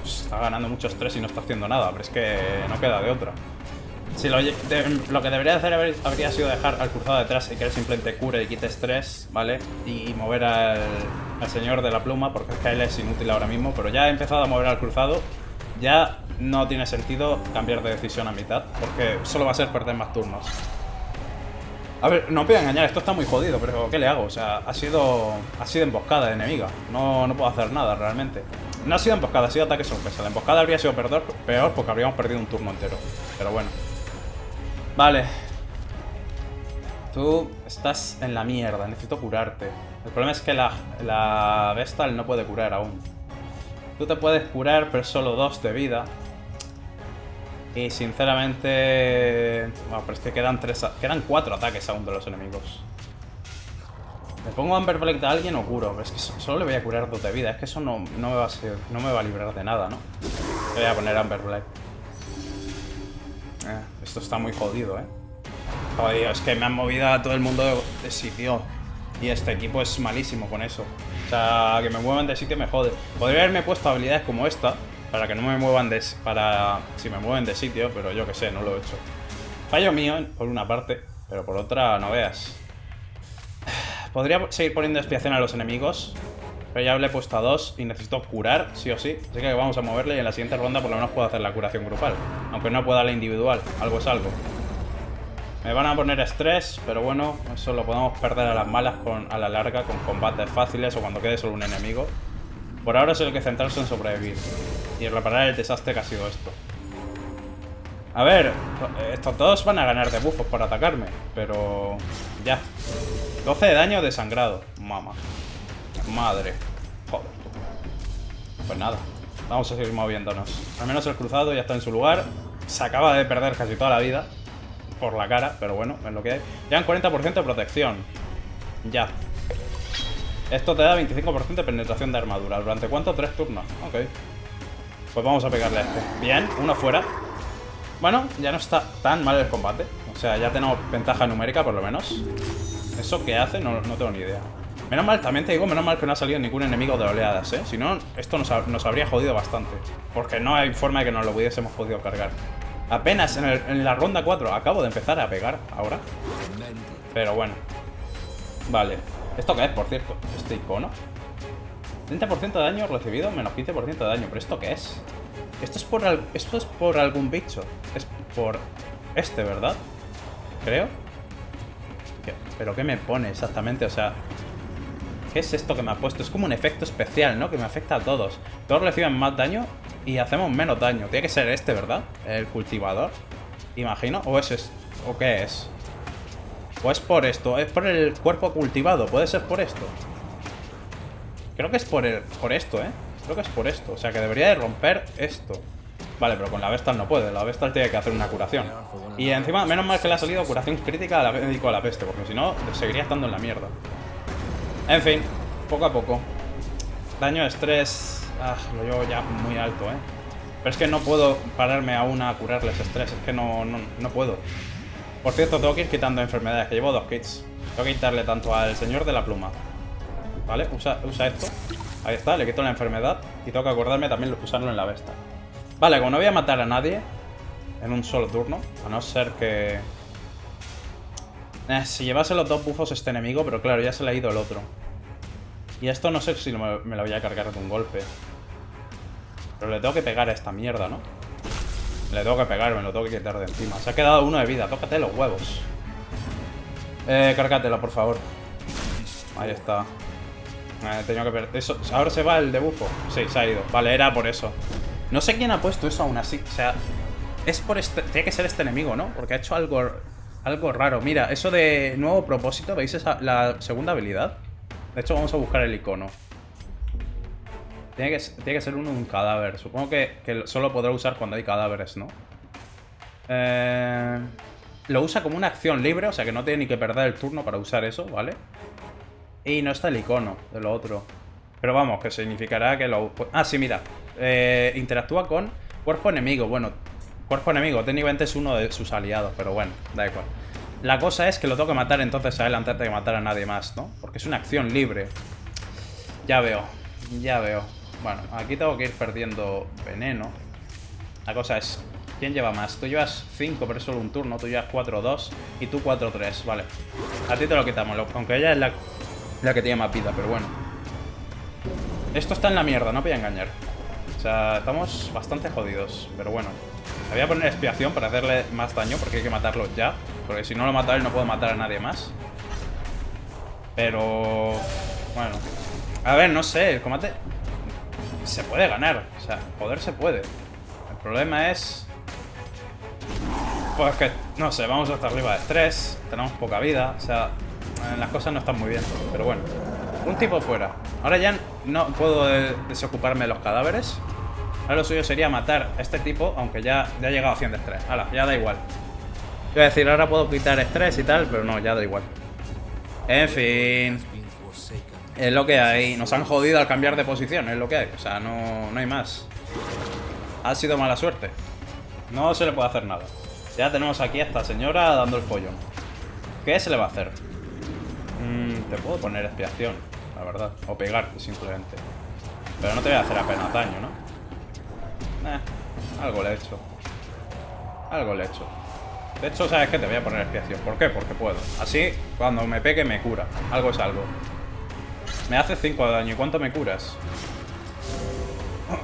Está ganando mucho estrés y no está haciendo nada, pero es que no queda de otra. Si lo que debería hacer habría sido dejar al cruzado detrás y que él simplemente cure y quite estrés, ¿vale? Y mover al señor de la pluma, porque es que él es inútil ahora mismo. Pero ya he empezado a mover al cruzado. Ya no tiene sentido cambiar de decisión a mitad, porque solo va a ser perder más turnos. A ver, no voy a engañar, esto está muy jodido, pero ¿qué le hago? O sea, ha sido emboscada de enemiga. No puedo hacer nada realmente. No ha sido emboscada, ha sido ataque sorpresa. La emboscada habría sido peor porque habríamos perdido un turno entero. Pero bueno. Vale. Tú estás en la mierda, necesito curarte. El problema es que la Vestal no puede curar aún. Tú te puedes curar, pero solo 2 de vida. Y sinceramente... Bueno, pero es que quedan 4 ataques aún de los enemigos. ¿Le pongo Amber Blade a alguien o curo? Pero es que solo le voy a curar 2 de vida. Es que eso no me va a librar de nada, ¿no? Le voy a poner Amber Blade. Esto está muy jodido, ¿eh? Jodido, es que me han movido a todo el mundo de sitio. Y este equipo es malísimo con eso. O sea, que me muevan de sitio me jode. Podría haberme puesto habilidades como esta para que no me muevan si me mueven de sitio, pero yo que sé, no lo he hecho. Fallo mío, por una parte, pero por otra, no veas. Podría seguir poniendo expiación a los enemigos, pero ya le he puesto a 2 y necesito curar, sí o sí. Así que vamos a moverle y en la siguiente ronda por lo menos puedo hacer la curación grupal. Aunque no pueda la individual, algo es algo. Me van a poner estrés, pero bueno, eso lo podemos perder a las malas a la larga con combates fáciles o cuando quede solo un enemigo. Por ahora solo hay que centrarse en sobrevivir y reparar el desastre que ha sido esto. A ver, estos dos van a ganar debuffos por atacarme, pero ya. 12 de daño de sangrado, mamá. Madre. Joder. Pues nada, vamos a seguir moviéndonos. Al menos el cruzado ya está en su lugar. Se acaba de perder casi toda la vida por la cara, pero bueno, es lo que hay. Ya en 40% de protección. Ya. Esto te da 25% de penetración de armadura. ¿Durante cuánto? 3 turnos. Ok. Pues vamos a pegarle a este. Bien, uno fuera. Bueno, ya no está tan mal el combate. O sea, ya tenemos ventaja numérica por lo menos. ¿Eso qué hace? No tengo ni idea. Menos mal, también te digo, menos mal que no ha salido ningún enemigo de oleadas, ¿eh? Si no, esto nos habría jodido bastante. Porque no hay forma de que nos lo hubiésemos podido cargar. Apenas en la ronda 4 acabo de empezar a pegar ahora. Pero bueno. Vale. ¿Esto qué es, por cierto? Este icono. 30% de daño recibido, menos 15% de daño. ¿Pero esto qué es? Esto es por algún bicho. Es por este, ¿verdad? Creo. ¿Pero qué me pone exactamente? O sea, ¿qué es esto que me ha puesto? Es como un efecto especial, ¿no? Que me afecta a todos. Todos reciben más daño y hacemos menos daño. Tiene que ser este, ¿verdad? El cultivador. Imagino. ¿O es esto? ¿O qué es? ¿O es por esto? ¿Es por el cuerpo cultivado? ¿Puede ser por esto? Creo que es por esto, ¿eh? Creo que es por esto. O sea, que debería de romper esto. Vale, pero con la Vestal no puede. La Vestal tiene que hacer una curación. Y encima, menos mal que le ha salido curación crítica a la médico a la peste, porque si no, seguiría estando en la mierda. En fin, poco a poco. Daño de estrés. Lo llevo ya muy alto, ¿eh? Pero es que no puedo pararme aún a curarles estrés. Es que no puedo. Por cierto, tengo que ir quitando enfermedades, que llevo 2 kits. Tengo que quitarle tanto al señor de la pluma. ¿Vale? Usa esto. Ahí está, le quito la enfermedad. Y tengo que acordarme también usarlo en la Vestal. Vale, como no voy a matar a nadie en un solo turno, a no ser que... si llevase los 2 bufos este enemigo, pero claro, ya se le ha ido el otro. Y esto no sé si me lo voy a cargar de un golpe. Pero le tengo que pegar a esta mierda, ¿no? Le tengo que pegar, me lo tengo que quitar de encima. Se ha quedado 1 de vida, tócate los huevos. Cárgatelo, por favor. Ahí está. Tenía que perder. Eso, ahora se va el de bufo. Sí, se ha ido. Vale, era por eso. No sé quién ha puesto eso aún así. O sea, es por este. Tiene que ser este enemigo, ¿no? Porque ha hecho algo raro. Mira, eso de nuevo propósito. ¿Veis la segunda habilidad? De hecho, vamos a buscar el icono. Tiene que ser un cadáver. Supongo que solo podrá usar cuando hay cadáveres, ¿no? Lo usa como una acción libre, o sea que no tiene ni que perder el turno para usar eso, ¿vale? Y no está el icono de lo otro. Pero vamos, que significará que lo... Ah, sí, mira. Interactúa con cuerpo enemigo. Bueno, cuerpo enemigo técnicamente es uno de sus aliados, pero bueno, da igual. La cosa es que lo tengo que matar entonces a él antes de matar a nadie más, ¿no? Porque es una acción libre. Ya veo, ya veo. Bueno, aquí tengo que ir perdiendo veneno. La cosa es, ¿quién lleva más? Tú llevas 5, pero es solo un turno. Tú llevas 4-2 y tú 4-3, vale. A ti te lo quitamos, aunque ella es la que tiene más vida, pero bueno. Esto está en la mierda, no voy a engañar. O sea, estamos bastante jodidos, pero bueno. Le voy a poner expiación para hacerle más daño, porque hay que matarlo ya. Porque si no lo mato a él, no puedo matar a nadie más. Pero... bueno. A ver, no sé, el combate... se puede ganar, o sea, joder se puede. El problema es... pues que, no sé, vamos hasta arriba de estrés. Tenemos poca vida, o sea... las cosas no están muy bien, pero bueno. Un tipo fuera. Ahora ya no puedo desocuparme de los cadáveres. Ahora lo suyo sería matar a este tipo, aunque ya ha llegado a 100 de estrés. Hala, ya da igual. Iba a decir, ahora puedo quitar estrés y tal, pero no, ya da igual. En fin... es lo que hay. Nos han jodido al cambiar de posición, es lo que hay. O sea, no hay más. Ha sido mala suerte. No se le puede hacer nada. Ya tenemos aquí a esta señora dando el follón. ¿Qué se le va a hacer? Te puedo poner expiación, la verdad. O pegarte simplemente. Pero no te voy a hacer apenas daño, ¿no? Algo le he hecho. Algo le he hecho. De hecho, ¿sabes qué? Te voy a poner expiación. ¿Por qué? Porque puedo. Así, cuando me pegue, me cura. Algo es algo. Me hace 5 de daño. ¿Y cuánto me curas?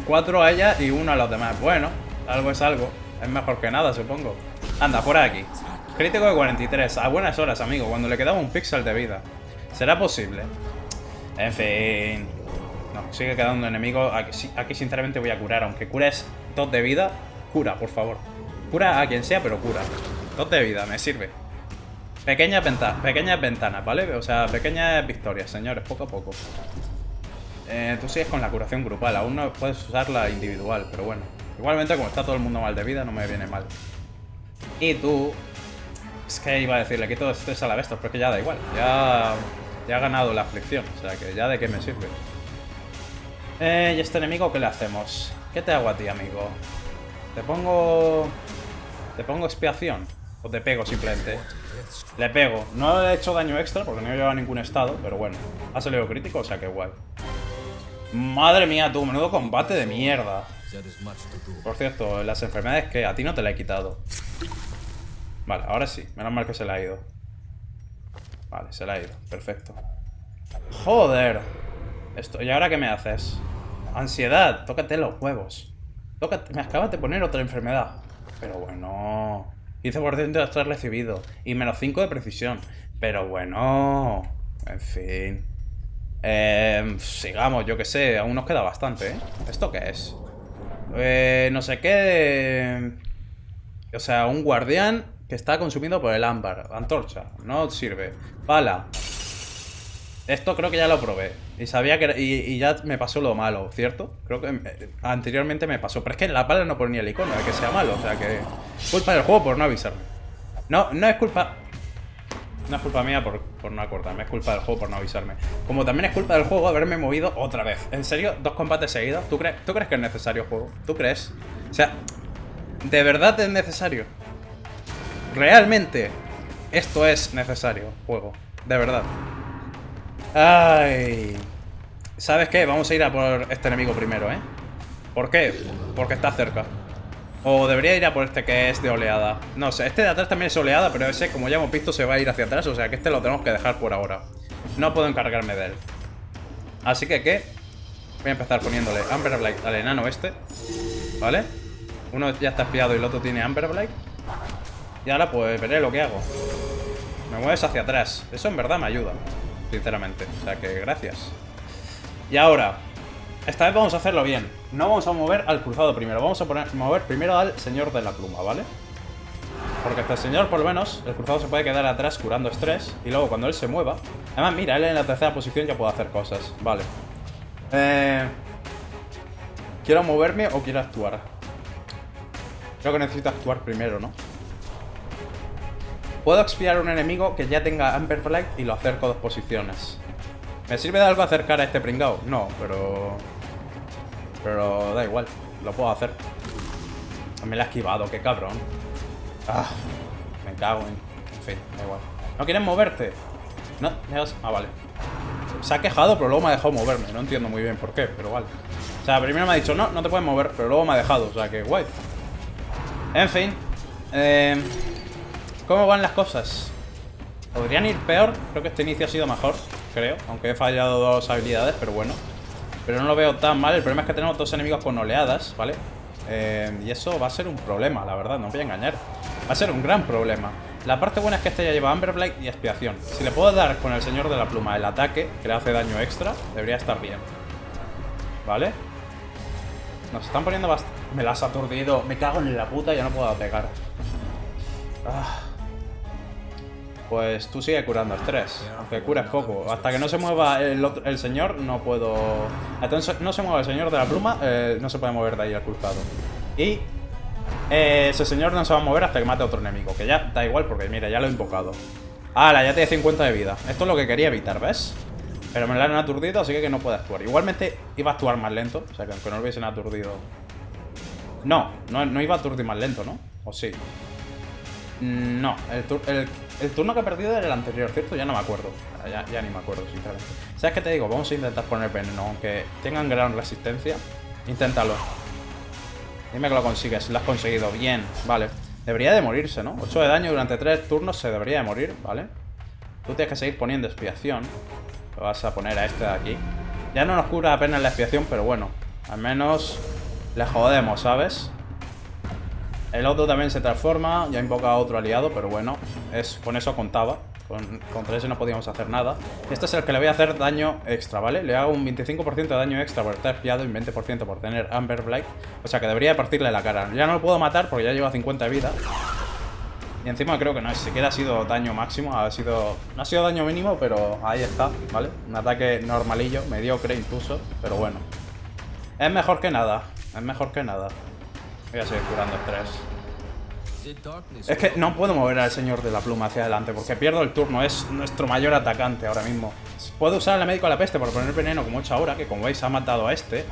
4 a ella y 1 a los demás. Bueno, algo es algo. Es mejor que nada, supongo. Anda, fuera de aquí. Crítico de 43. A buenas horas, amigo. Cuando le quedaba un píxel de vida. ¿Será posible? En fin... no, sigue quedando enemigo. Aquí sinceramente voy a curar. Aunque cures 2 de vida, cura, por favor. Cura a quien sea, pero cura. 2 de vida, me sirve. Pequeñas ventanas, ¿vale? O sea, pequeñas victorias, señores, poco a poco. Tú sigues con la curación grupal. Aún no puedes usar la individual, pero bueno. Igualmente, como está todo el mundo mal de vida, no me viene mal. Y tú... es que iba a decir, le quito estrés a la bestia, pero es que ya da igual. Ya... Ya ha ganado la aflicción, o sea que ya de qué me sirve. ¿Y este enemigo qué le hacemos? ¿Qué te hago a ti, amigo? ¿Te pongo expiación? ¿O te pego simplemente? Le pego. No le he hecho daño extra porque no he llevado a ningún estado, pero bueno. Ha salido crítico, o sea que guay. Madre mía, tú, menudo combate de mierda. Por cierto, las enfermedades que a ti no te la he quitado. Vale, ahora sí. Menos mal que se la ha ido. Vale, se la ha ido. Perfecto. Joder. ¿Y ahora qué me haces? Ansiedad. Tócate los huevos. Me acabas de poner otra enfermedad. Pero bueno. 15% de estrés recibido. Y menos 5 de precisión. Pero bueno. En fin. Sigamos, yo que sé. Aún nos queda bastante, ¿eh? ¿Esto qué es? No sé qué. O sea, un guardián que está consumido por el ámbar. Antorcha. No sirve. Pala. Esto creo que ya lo probé. Y sabía que y ya me pasó lo malo, ¿cierto? Creo que anteriormente me pasó. Pero es que en la pala no ponía el icono de que sea malo. O sea que... Culpa del juego por no avisarme. No es culpa... No es culpa mía por no acordarme. Es culpa del juego por no avisarme. Como también es culpa del juego haberme movido otra vez. ¿En serio? ¿2 combates seguidos? ¿Tú crees que es necesario, juego? ¿Tú crees? O sea... ¿De verdad es necesario? Realmente esto es necesario, juego. De verdad. Ay. ¿Sabes qué? Vamos a ir a por este enemigo primero, ¿eh? ¿Por qué? Porque está cerca. O debería ir a por este que es de oleada. No sé, este de atrás también es oleada, pero ese, como ya hemos visto, se va a ir hacia atrás. O sea que este lo tenemos que dejar por ahora. No puedo encargarme de él. Así que, ¿qué? Voy a empezar poniéndole Amber Blight al enano este. ¿Vale? Uno ya está espiado y el otro tiene Amber Blight. Y ahora pues veré lo que hago. Me mueves hacia atrás. Eso en verdad me ayuda, sinceramente. O sea que gracias. Y ahora, esta vez vamos a hacerlo bien. No vamos a mover al cruzado primero. Vamos a mover primero al señor de la pluma, ¿vale? Porque este señor, por lo menos, el cruzado se puede quedar atrás curando estrés. Y luego cuando él se mueva... Además, mira, él en la tercera posición ya puede hacer cosas. Vale. ¿Quiero moverme o quiero actuar? Creo que necesito actuar primero, ¿no? Puedo expiar a un enemigo que ya tenga Amber Flag y lo acerco 2 posiciones. ¿Me sirve de algo acercar a este pringao? No, pero da igual, lo puedo hacer. Me la he esquivado, qué cabrón. Ah, me cago en fin, da igual. ¿No quieres moverte? No, vale. Se ha quejado, pero luego me ha dejado moverme. No entiendo muy bien por qué, pero vale. O sea, primero me ha dicho, no te puedes mover, pero luego me ha dejado, o sea que guay. En fin. ¿Cómo van las cosas? Podrían ir peor. Creo que este inicio ha sido mejor, creo. Aunque he fallado 2 habilidades, pero bueno. Pero no lo veo tan mal. El problema es que tenemos 2 enemigos con oleadas, ¿vale? Y eso va a ser un problema, la verdad, no os voy a engañar. Va a ser un gran problema. La parte buena es que este ya lleva Amber Blight y expiación. Si le puedo dar con el señor de la pluma el ataque, que le hace daño extra, debería estar bien. ¿Vale? Nos están poniendo bastante... Me las ha aturdido. Me cago en la puta y ya no puedo pegar. Pues tú sigue curando estrés. Aunque cures poco. Hasta que no se mueva el señor, no puedo... Entonces, no se mueva el señor de la pluma, no se puede mover de ahí al cruzado. Y... ese señor no se va a mover hasta que mate a otro enemigo. Que ya da igual porque, mira, ya lo he invocado. ¡Hala! Ya tiene 50 de vida. Esto es lo que quería evitar, ¿ves? Pero me lo han aturdido, así que no puede actuar. Igualmente iba a actuar más lento. O sea que aunque no lo hubiesen aturdido... No iba a aturdir más lento, ¿no? ¿O sí? No, el turno que he perdido era el anterior, ¿cierto? Ya no me acuerdo. Ya ni me acuerdo, sinceramente. ¿Sabes qué te digo? Vamos a intentar poner veneno. Aunque tengan gran resistencia, inténtalo. Dime que lo consigues. Lo has conseguido. Bien, vale. Debería de morirse, ¿no? 8 de daño durante 3 turnos se debería de morir, ¿vale? Tú tienes que seguir poniendo expiación. Lo vas a poner a este de aquí. Ya no nos cura apenas la expiación, pero bueno. Al menos le jodemos, ¿sabes? El otro también se transforma. Ya invoca a otro aliado, pero bueno, con eso contaba. Contra ese no podíamos hacer nada. Este es el que le voy a hacer daño extra, ¿vale? Le hago un 25% de daño extra por estar espiado y un 20% por tener Amber Blight. O sea que debería partirle la cara. Ya no lo puedo matar porque ya lleva 50 de vida. Y encima creo que no, siquiera ha sido daño máximo. No ha sido daño mínimo, pero ahí está, ¿vale? Un ataque normalillo, mediocre incluso, pero bueno. Es mejor que nada, es mejor que nada. Voy a seguir curando estrés. Es que no puedo mover al señor de la pluma hacia adelante porque pierdo el turno. Es nuestro mayor atacante ahora mismo. Puedo usar el médico de la peste para poner veneno como he hecho ahora, que como veis ha matado a este.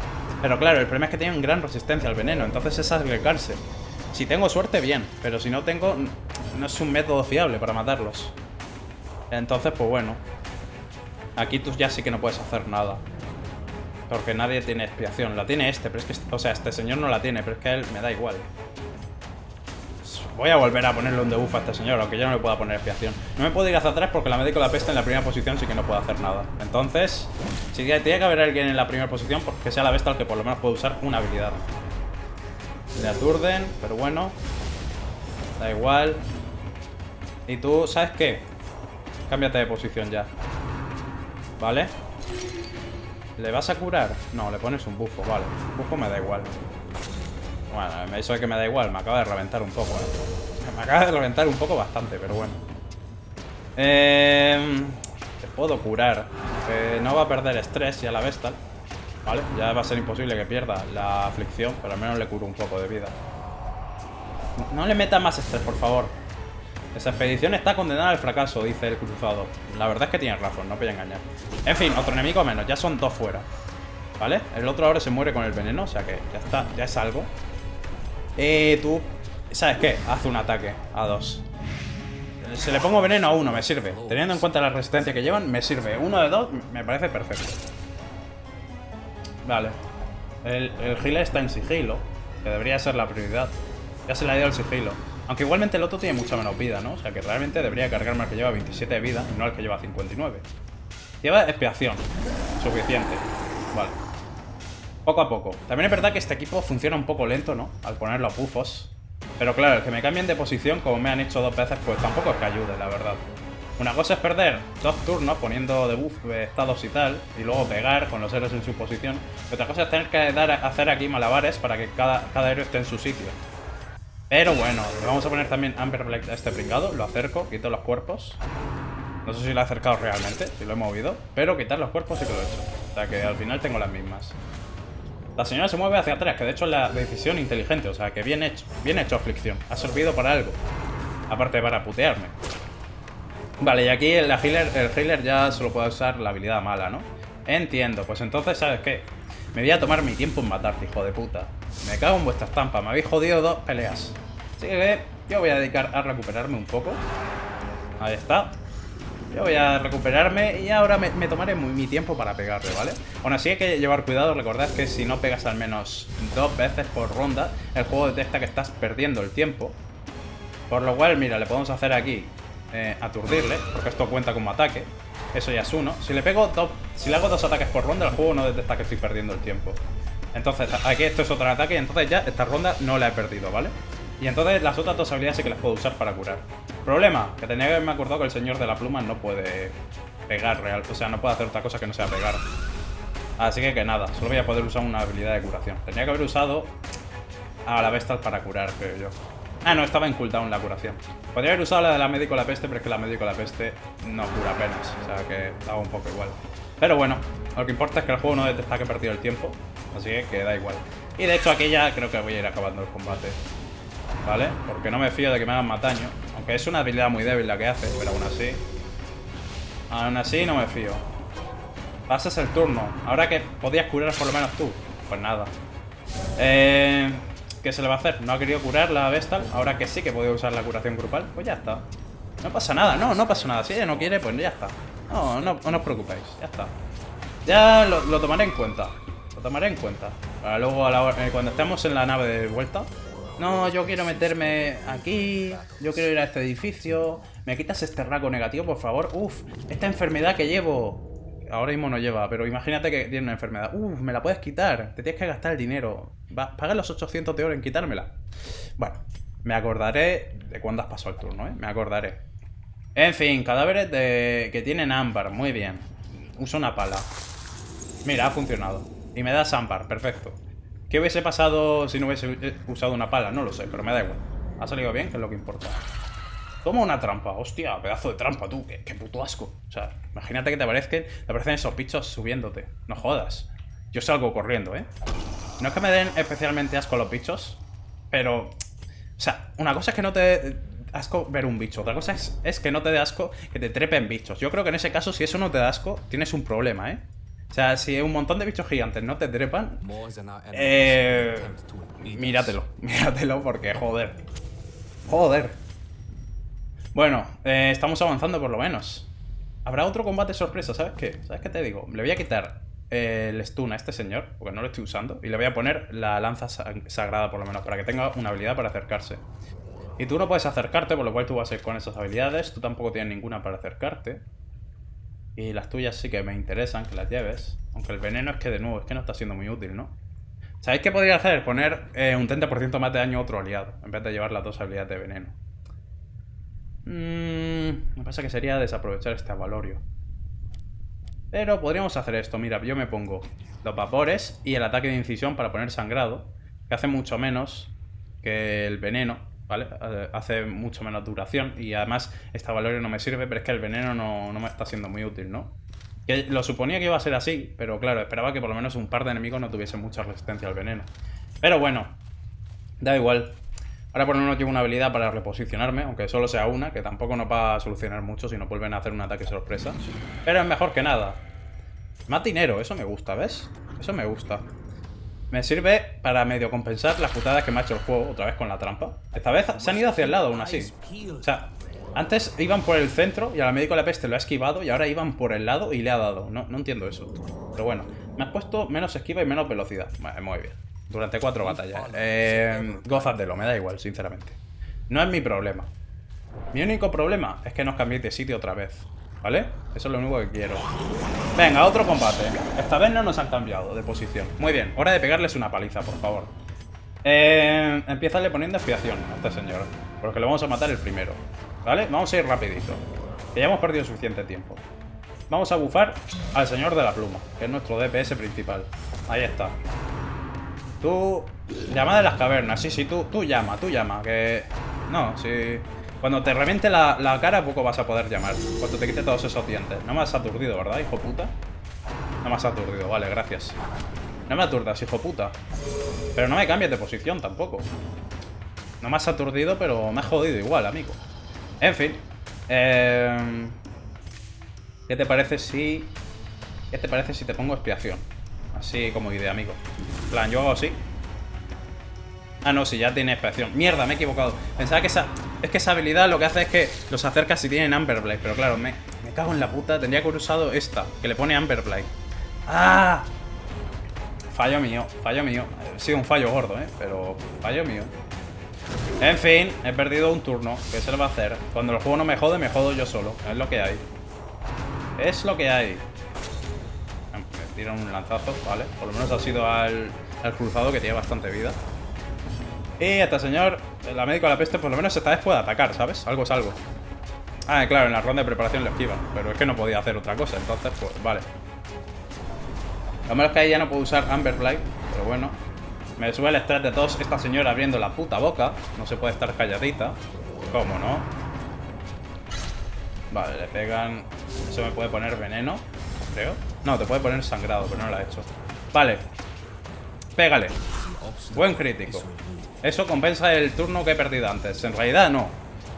Pero claro, el problema es que tienen gran resistencia al veneno, entonces es arriesgarse. Si tengo suerte, bien, pero si no tengo, no es un método fiable para matarlos. Entonces, pues bueno. Aquí tú ya sí que no puedes hacer nada. Porque nadie tiene expiación. La tiene este, pero es que, o sea, este señor no la tiene, pero es que a él me da igual. Voy a volver a ponerle un debuff a este señor, aunque yo no le pueda poner expiación. No me puedo ir hacia atrás porque la médico de la peste en la primera posición sí que no puede hacer nada. Entonces, sí que tiene que haber alguien en la primera posición porque sea la bestia el que por lo menos puede usar una habilidad. Le aturden, pero bueno. Da igual. Y tú, ¿sabes qué? Cámbiate de posición ya. ¿Vale? ¿Le vas a curar? No, le pones un bufo, vale. Bufo me da igual. Bueno, eso de que me da igual, me acaba de reventar un poco, Me acaba de reventar un poco bastante, pero bueno. Te puedo curar. No va a perder estrés ya la Vestal. ¿Vale? Ya va a ser imposible que pierda la aflicción, pero al menos le curo un poco de vida. No le metas más estrés, por favor. Esa expedición está condenada al fracaso, dice el cruzado. La verdad es que tiene razón, no voy a engañar. En fin, otro enemigo menos, ya son 2 fuera. ¿Vale? El otro ahora se muere con el veneno, o sea que ya está, ya es algo. Tú, ¿sabes qué? Haz un ataque a 2. Si le pongo veneno a 1 me sirve. Teniendo en cuenta la resistencia que llevan, me sirve. 1 de 2 me parece perfecto. Vale. El healer está en sigilo, que debería ser la prioridad. Ya se le ha ido el sigilo. Aunque igualmente el otro tiene mucha menos vida, ¿no? O sea que realmente debería cargarme al que lleva 27 de vida y no al que lleva 59. Lleva expiación. Suficiente. Vale. Poco a poco. También es verdad que este equipo funciona un poco lento, ¿no? Al ponerlo a pufos. Pero claro, el que me cambien de posición, como me han hecho 2 veces, pues tampoco es que ayude, la verdad. Una cosa es perder 2 turnos poniendo debuff, estados y tal, y luego pegar con los héroes en su posición. Y otra cosa es tener que hacer aquí malabares para que cada héroe esté en su sitio. Pero bueno, le vamos a poner también Amber Black a este pringado. Lo acerco, quito los cuerpos. No sé si lo he acercado realmente, si lo he movido, pero quitar los cuerpos sí que lo he hecho. O sea que al final tengo las mismas. La señora se mueve hacia atrás, que de hecho es la decisión inteligente. O sea que bien hecho aflicción. Ha servido para algo. Aparte de para putearme. Vale, y aquí el healer ya solo puede usar la habilidad mala, ¿no? Entiendo, pues entonces, ¿sabes qué? Me voy a tomar mi tiempo en matarte, hijo de puta. Me cago en vuestra estampa, me habéis jodido 2 peleas. Así que yo voy a dedicar a recuperarme un poco. Ahí está. Yo voy a recuperarme y ahora me tomaré mi tiempo para pegarle, ¿vale? Aún así hay que llevar cuidado, recordad que si no pegas al menos 2 veces por ronda, el juego detecta que estás perdiendo el tiempo. Por lo cual, mira, le podemos hacer aquí aturdirle, porque esto cuenta como ataque. Eso ya es 1. Si le hago 2 ataques por ronda, el juego no detecta que estoy perdiendo el tiempo. Entonces, aquí esto es otro ataque y entonces ya esta ronda no la he perdido, ¿vale? Y entonces las otras 2 habilidades sí que las puedo usar para curar. Problema, que tenía que haberme acordado que el señor de la pluma no puede pegar real. O sea, no puede hacer otra cosa que no sea pegar. Así que nada, solo voy a poder usar una habilidad de curación. Tenía que haber usado a la Vestal para curar, creo yo. Ah, no, estaba en cooldown la curación. Podría haber usado la de la médico de la peste, pero es que la médico de la peste no cura apenas. O sea que daba un poco igual. Pero bueno, lo que importa es que el juego no detecta que he perdido el tiempo. Así que da igual. Y de hecho aquí ya creo que voy a ir acabando el combate. ¿Vale? Porque no me fío de que me hagan más daño. Aunque es una habilidad muy débil la que hace, pero aún así... Aún así no me fío. Pasas el turno. Ahora que podías curar por lo menos tú. Pues nada. ¿Qué se le va a hacer? No ha querido curar la Vestal. Ahora que sí que podía usar la curación grupal, pues ya está. No pasa nada, no pasa nada. Si ella no quiere, pues ya está. No os preocupéis, ya está. Ya lo tomaré en cuenta. Lo tomaré en cuenta. Para luego, cuando estemos en la nave de vuelta... No, yo quiero meterme aquí. Yo quiero ir a este edificio. ¿Me quitas este rasgo negativo, por favor? Uf, esta enfermedad que llevo. Ahora mismo no lleva, pero imagínate que tiene una enfermedad. Uf, me la puedes quitar. Te tienes que gastar el dinero. Paga los 800 de oro en quitármela. Bueno, me acordaré de cuándo has pasado el turno, ¿eh? Me acordaré. En fin, cadáveres que tienen ámbar. Muy bien. Uso una pala. Mira, ha funcionado. Y me das ámbar, perfecto. ¿Qué hubiese pasado si no hubiese usado una pala? No lo sé, pero me da igual. Ha salido bien, que es lo que importa. Toma una trampa. Hostia, pedazo de trampa, tú. Qué puto asco. O sea, imagínate que te aparecen esos bichos subiéndote. No jodas. Yo salgo corriendo, ¿eh? No es que me den especialmente asco los bichos, pero O sea, una cosa es que no te dé asco ver un bicho, otra cosa es que no te dé asco que te trepen bichos. Yo creo que en ese caso, si eso no te da asco, tienes un problema, ¿eh? O sea, si un montón de bichos gigantes no te trepan, míratelo, porque joder. Joder. Bueno, estamos avanzando por lo menos. Habrá otro combate sorpresa, ¿sabes qué? ¿Sabes qué te digo? Le voy a quitar el stun a este señor, porque no lo estoy usando, y le voy a poner la lanza sagrada por lo menos, para que tenga una habilidad para acercarse. Y tú no puedes acercarte, por lo cual tú vas a ir con esas habilidades, tú tampoco tienes ninguna para acercarte. Y las tuyas sí que me interesan, que las lleves. Aunque el veneno es que de nuevo, es que no está siendo muy útil, ¿no? ¿Sabéis qué podría hacer? Poner un 30% más de daño a otro aliado, en vez de llevar las dos habilidades de veneno. Me pasa que sería desaprovechar este avalorio. Pero podríamos hacer esto. Mira, yo me pongo los vapores y el ataque de incisión para poner sangrado, que hace mucho menos que el veneno, ¿vale? Hace mucho menos duración y además este avalorio no me sirve, pero es que el veneno no me está siendo muy útil, ¿no? Que lo suponía que iba a ser así, pero claro, esperaba que por lo menos un par de enemigos no tuviesen mucha resistencia al veneno. Pero bueno, da igual. Ahora por lo menos llevo una habilidad para reposicionarme, aunque solo sea una, que tampoco nos va a solucionar mucho si nos vuelven a hacer un ataque sorpresa. Pero es mejor que nada. Más dinero, eso me gusta, ¿ves? Eso me gusta. Me sirve para medio compensar las putadas que me ha hecho el juego, otra vez con la trampa. Esta vez se han ido hacia el lado aún así. O sea, antes iban por el centro y al médico de la peste lo ha esquivado y ahora iban por el lado y le ha dado. No entiendo eso. Pero bueno, me has puesto menos esquiva y menos velocidad. Vale, muy bien. Durante 4 batallas. Gózatelo, me da igual, sinceramente. No es mi problema. Mi único problema es que nos cambiéis de sitio otra vez, ¿vale? Eso es lo único que quiero. Venga, otro combate. Esta vez no nos han cambiado de posición. Muy bien, hora de pegarles una paliza, por favor. Empiézale poniendo expiación a este señor, porque lo vamos a matar el primero, ¿vale? Vamos a ir rapidito, que ya hemos perdido suficiente tiempo. Vamos a bufar al señor de la pluma, que es nuestro DPS principal. Ahí está. Tú, llama de las cavernas, sí, tú llama, que... No, sí... Cuando te reviente la cara, poco vas a poder llamar. Cuando te quite todos esos dientes. No me has aturdido, ¿verdad, hijo puta? No me has aturdido, vale, gracias. No me aturdas, hijo puta. Pero no me cambies de posición tampoco. No me has aturdido, pero me has jodido igual, amigo. En fin. ¿Qué te parece si... ¿Qué te parece si te pongo expiación? Así como idea, amigo. En plan, yo hago así. Ah, no, si ya tiene expiación. Mierda, me he equivocado. Pensaba que esa... Es que esa habilidad lo que hace es que los acerca si tienen Amber Blade. Pero claro, me cago en la puta. Tendría que haber usado esta, que le pone Amber Blade. ¡Ah! Fallo mío, fallo mío. Ha sido un fallo gordo, pero fallo mío. En fin, he perdido un turno. ¿Qué se le va a hacer? Cuando el juego no me jode, me jodo yo solo. Es lo que hay. Es lo que hay. Me tiran un lanzazo, vale. Por lo menos ha sido al cruzado, que tiene bastante vida. Y este señor, la médico de la peste, por lo menos esta vez puede atacar, ¿sabes? Algo es algo. Ah, claro, en la ronda de preparación le esquiva. Pero es que no podía hacer otra cosa, entonces, pues, vale. Lo malo es que ahí ya no puedo usar Amber Blade, pero bueno. Me sube el estrés de todos. Esta señora abriendo la puta boca. No se puede estar calladita. ¿Cómo no? Vale, le pegan... Eso me puede poner veneno, creo. No, te puede poner sangrado, pero no lo ha hecho. Vale. Pégale. Buen crítico. Eso compensa el turno que he perdido antes. En realidad no.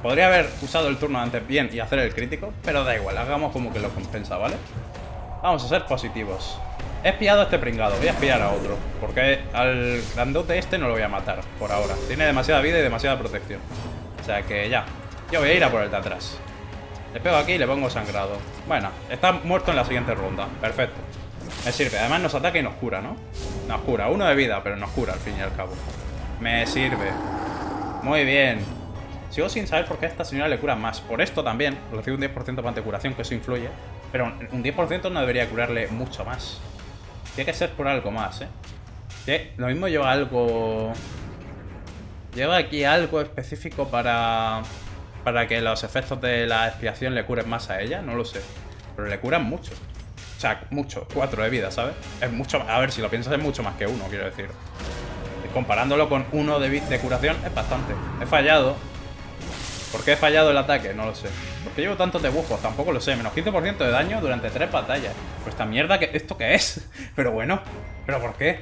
Podría haber usado el turno antes bien y hacer el crítico, pero da igual, hagamos como que lo compensa, ¿vale? Vamos a ser positivos. He espiado a este pringado, voy a espiar a otro, porque al grandote este no lo voy a matar por ahora. Tiene demasiada vida y demasiada protección. O sea que ya. Yo voy a ir a por el de atrás. Le pego aquí y le pongo sangrado. Bueno, está muerto en la siguiente ronda. Perfecto. Me sirve. Además nos ataca y nos cura, ¿no? Nos cura. 1 de vida, pero nos cura al fin y al cabo. Me sirve. Muy bien. Sigo sin saber por qué a esta señora le cura más. Por esto también. Recibe un 10% más de curación, que eso influye. Pero un 10% no debería curarle mucho más. Tiene que ser por algo más, ¿eh? Lo mismo lleva algo... Lleva aquí algo específico para que los efectos de la expiación le curen más a ella. No lo sé. Pero le curan mucho. O sea, mucho. 4 de vida, ¿sabes? Es mucho... A ver, si lo piensas es mucho más que 1, quiero decir. Comparándolo con 1 de curación es bastante. He fallado. ¿Por qué he fallado el ataque? No lo sé. ¿Por qué llevo tantos debuffos? Tampoco lo sé. Menos 15% de daño durante 3 batallas. Pues esta mierda, ¿esto qué es? Pero bueno. ¿Pero por qué?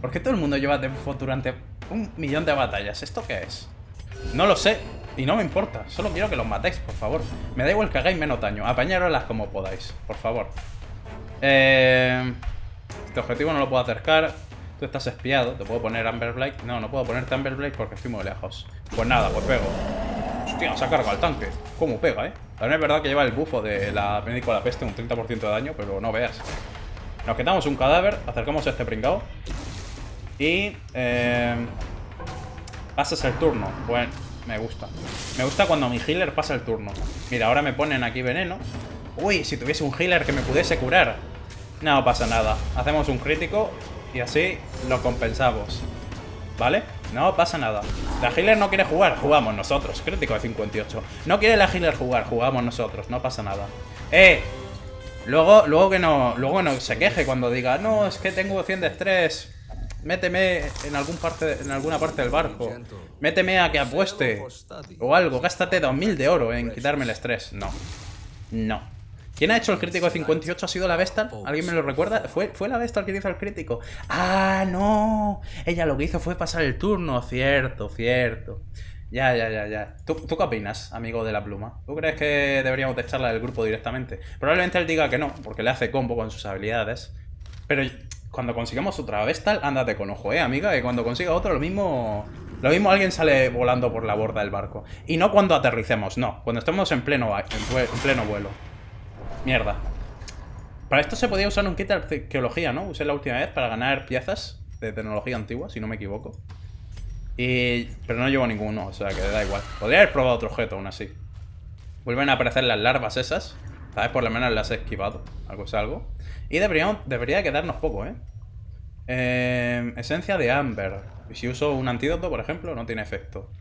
¿Por qué todo el mundo lleva debuffos durante 1.000.000 de batallas? ¿Esto qué es? No lo sé. Y no me importa. Solo quiero que los matéis, por favor. Me da igual que hagáis menos daño. Apañároslas como podáis, por favor. Este objetivo no lo puedo acercar. Tú estás espiado. ¿Te puedo poner Amber Blade? No, no puedo ponerte Amber Blade porque estoy muy lejos. Pues nada, pues pego. Hostia, se ha cargado el tanque. ¿Cómo pega, También es verdad que lleva el bufo de la médico a la peste, un 30% de daño, pero no veas. Nos quitamos un cadáver, acercamos a este pringao. Y... pasas el turno. Bueno, me gusta. Me gusta cuando mi healer pasa el turno. Mira, ahora me ponen aquí veneno. Uy, si tuviese un healer que me pudiese curar. No pasa nada. Hacemos un crítico y así lo compensamos. ¿Vale? No pasa nada. La healer no quiere jugar, jugamos nosotros. Crítico de 58. No quiere la healer jugar, jugamos nosotros. No pasa nada. Luego que no se queje cuando diga, no, es que tengo 100 de estrés. Méteme en alguna parte del barco. Méteme a que apueste. O algo, gástate 2000 de oro en quitarme el estrés. No. No. ¿Quién ha hecho el crítico de 58? ¿Ha sido la Vestal? ¿Alguien me lo recuerda? ¿Fue la Vestal que hizo el crítico? ¡Ah, no! Ella lo que hizo fue pasar el turno. Cierto, cierto. Ya. ¿Tú qué opinas, amigo de la pluma? ¿Tú crees que deberíamos de echarla del grupo directamente? Probablemente él diga que no, porque le hace combo con sus habilidades. Pero cuando consigamos otra Vestal, ándate con ojo, amiga. Que cuando consiga otro, lo mismo alguien sale volando por la borda del barco. Y no cuando aterricemos, no. Cuando estemos en pleno vuelo. Mierda. Para esto se podía usar un kit de arqueología, ¿no? Usé la última vez para ganar piezas de tecnología antigua, si no me equivoco. Pero no llevo ninguno, o sea que da igual. Podría haber probado otro objeto aún así. Vuelven a aparecer las larvas esas. ¿Sabes? Por lo menos las he esquivado. Algo es algo. Y debería quedarnos poco, esencia de Amber. Y si uso un antídoto, por ejemplo, no tiene efecto.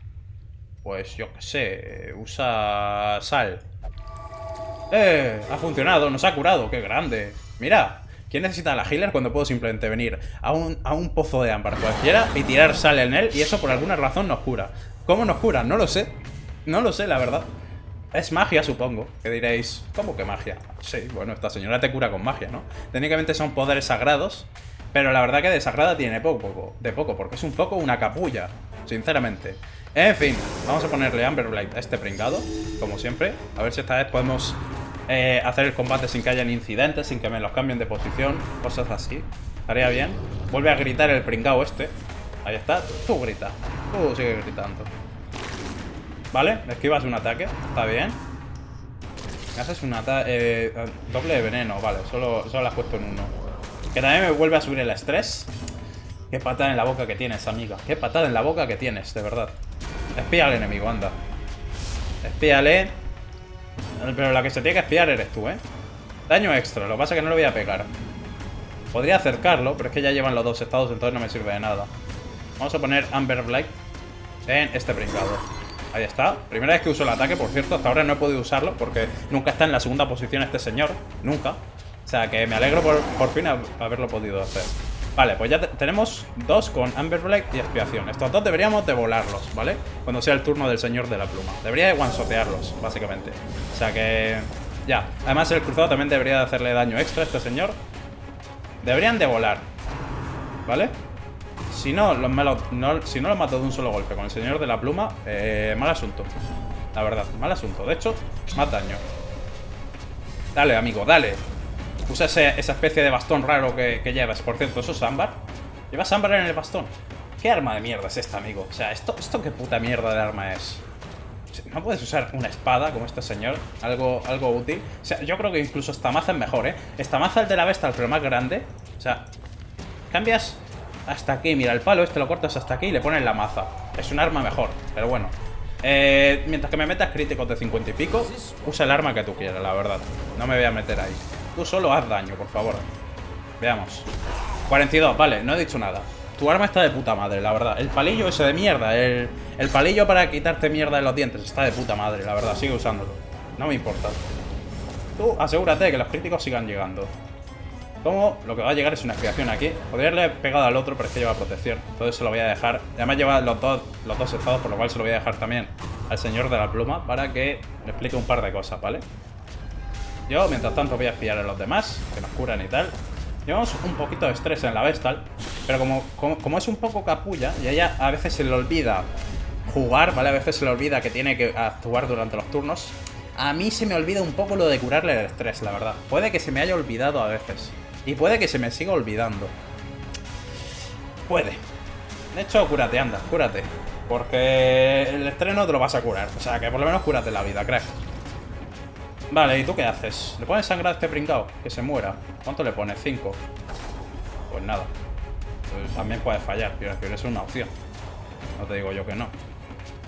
Pues yo qué sé. Usa sal. Ha funcionado, nos ha curado, qué grande. Mira, ¿quién necesita la healer cuando puedo simplemente venir a un pozo de ámbar cualquiera y tirar sal en él y eso por alguna razón nos cura? ¿Cómo nos cura? No lo sé. No lo sé, la verdad. Es magia, supongo. Que diréis, ¿cómo que magia? Sí, bueno, esta señora te cura con magia, ¿no? Técnicamente son poderes sagrados, pero la verdad que de sagrada tiene poco, porque es un poco una capulla, sinceramente. En fin, vamos a ponerle Amber Blade a este pringado, como siempre. A ver si esta vez podemos hacer el combate sin que hayan incidentes, sin que me los cambien de posición, cosas así. Estaría bien. Vuelve a gritar el pringado este. Ahí está, tú grita. Tú sigue gritando. Vale, esquivas un ataque, está bien. Haces un ataque... doble de veneno, vale, solo lo has puesto en uno. Que también me vuelve a subir el estrés. Qué patada en la boca que tienes, amiga. Qué patada en la boca que tienes, de verdad. Espía al enemigo, anda. Espíale. Pero la que se tiene que espiar eres tú, Daño extra, lo que pasa es que no le voy a pegar. Podría acercarlo, pero es que ya llevan los dos estados, entonces no me sirve de nada. Vamos a poner Amber Blade en este pringado. Ahí está. Primera vez que uso el ataque, por cierto. Hasta ahora no he podido usarlo porque nunca está en la segunda posición este señor. Nunca. O sea que me alegro por fin haberlo podido hacer. Vale, pues ya tenemos dos con Amber Blade y expiación. Estos dos deberíamos de volarlos, ¿vale? Cuando sea el turno del señor de la pluma. Debería de one-shotearlos, básicamente. O sea que... ya. Además el cruzado también debería de hacerle daño extra a este señor. Deberían de volar, ¿vale? Si no los mato de un solo golpe con el señor de la pluma, mal asunto. La verdad, mal asunto. De hecho, más daño. Dale, amigo, dale. Usa esa especie de bastón raro que llevas. Por cierto, ¿eso es ámbar? ¿Llevas ámbar en el bastón? ¿Qué arma de mierda es esta, amigo? O sea, ¿esto qué puta mierda de arma es? ¿No puedes usar una espada como este señor? Algo útil. O sea, yo creo que incluso esta maza es mejor, Esta maza es de la Vestal, pero más grande. O sea, cambias hasta aquí. Mira, el palo este lo cortas hasta aquí y le pones la maza. Es un arma mejor, pero bueno. Mientras que me metas críticos de 50 y pico, usa el arma que tú quieras, la verdad. No me voy a meter ahí. Tú solo haz daño, por favor. Veamos. 42, vale, no he dicho nada. Tu arma está de puta madre, la verdad. El palillo ese de mierda, el palillo para quitarte mierda de los dientes, está de puta madre, la verdad. Sigue usándolo. No me importa. Tú asegúrate de que los críticos sigan llegando. Como lo que va a llegar es una expiación aquí. Podría haberle pegado al otro, pero es que lleva protección. Entonces se lo voy a dejar. Además lleva los dos estados, por lo cual se lo voy a dejar también al señor de la pluma para que le explique un par de cosas, ¿vale? Yo, mientras tanto, voy a espiar a los demás, que nos curan y tal. Llevamos un poquito de estrés en la Vestal, pero como es un poco capulla, y a ella a veces se le olvida jugar, ¿vale? A veces se le olvida que tiene que actuar durante los turnos. A mí se me olvida un poco lo de curarle el estrés, la verdad. Puede que se me haya olvidado a veces. Y puede que se me siga olvidando. Puede. De hecho, cúrate, anda, cúrate. Porque el estrés no te lo vas a curar. O sea, que por lo menos cúrate la vida, crack. Vale, ¿y tú qué haces? ¿Le pones sangrar a este pringao? Que se muera. ¿Cuánto le pones? 5. Pues nada. Pues también puedes fallar, pero es una opción. No te digo yo que no.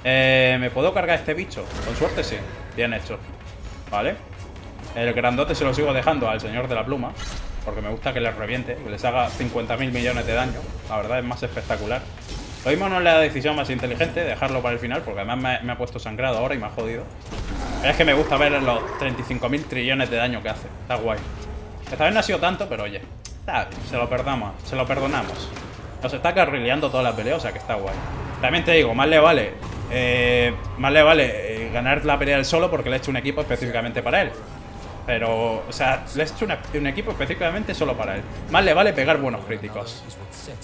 ¿Me puedo cargar este bicho? Con suerte sí. Bien hecho. Vale. El grandote se lo sigo dejando al señor de la pluma. Porque me gusta que les reviente. Que les haga 50.000 millones de daño. La verdad es más espectacular. Lo mismo no es la decisión más inteligente, dejarlo para el final. Porque además me ha puesto sangrado ahora y me ha jodido. Pero es que me gusta ver los 35.000 trillones de daño que hace. Está guay. Esta vez no ha sido tanto, pero oye. Está bien, se lo perdonamos. Nos está carrileando toda la pelea, o sea que está guay. También te digo, más le vale ganar la pelea él solo porque le he hecho un equipo específicamente para él. Pero, o sea, le he hecho un equipo específicamente solo para él. Más le vale pegar buenos críticos.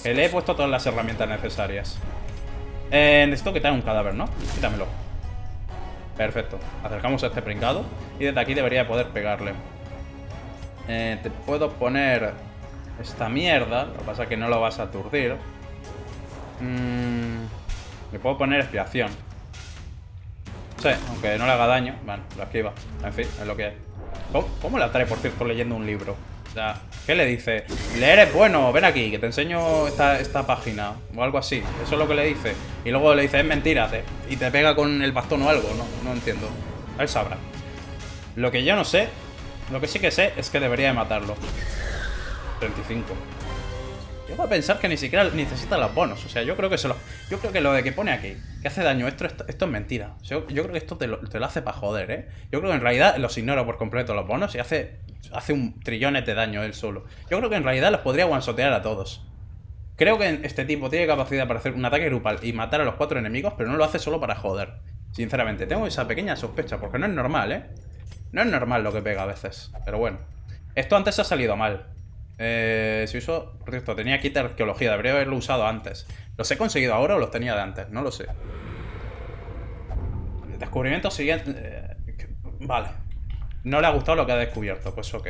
Que le he puesto todas las herramientas necesarias. Necesito quitar un cadáver, ¿no? Quítamelo. Perfecto. Acercamos a este pringado. Y desde aquí debería poder pegarle. Te puedo poner esta mierda. Lo que pasa es que no lo vas a aturdir. Le puedo poner expiación. Sí, aunque no le haga daño. Bueno, lo esquiva. En fin, es lo que hay. ¿Cómo le atrae, por cierto, leyendo un libro? O sea, ¿qué le dice? Leer es bueno, ven aquí, que te enseño esta página. O algo así. Eso es lo que le dice. Y luego le dice, es mentira. Y te pega con el bastón o algo. No entiendo. Él sabrá. Lo que yo no sé, lo que sí que sé es que debería de matarlo. 35. Yo voy a pensar que ni siquiera necesita los bonos. O sea, yo creo que lo de que pone aquí, que hace daño, esto es mentira. O sea, yo creo que esto te lo hace para joder, ¿eh? Yo creo que en realidad los ignora por completo los bonos y hace un trillones de daño él solo. Yo creo que en realidad los podría one-shotear a todos. Creo que este tipo tiene capacidad para hacer un ataque grupal y matar a los 4 enemigos, pero no lo hace solo para joder. Sinceramente, tengo esa pequeña sospecha, porque no es normal, ¿eh? No es normal lo que pega a veces, pero bueno. Esto antes ha salido mal. Si uso... Por cierto, tenía kit de arqueología, debería haberlo usado antes. ¿Los he conseguido ahora o los tenía de antes? No lo sé. El descubrimiento siguiente... vale. No le ha gustado lo que ha descubierto, pues ok.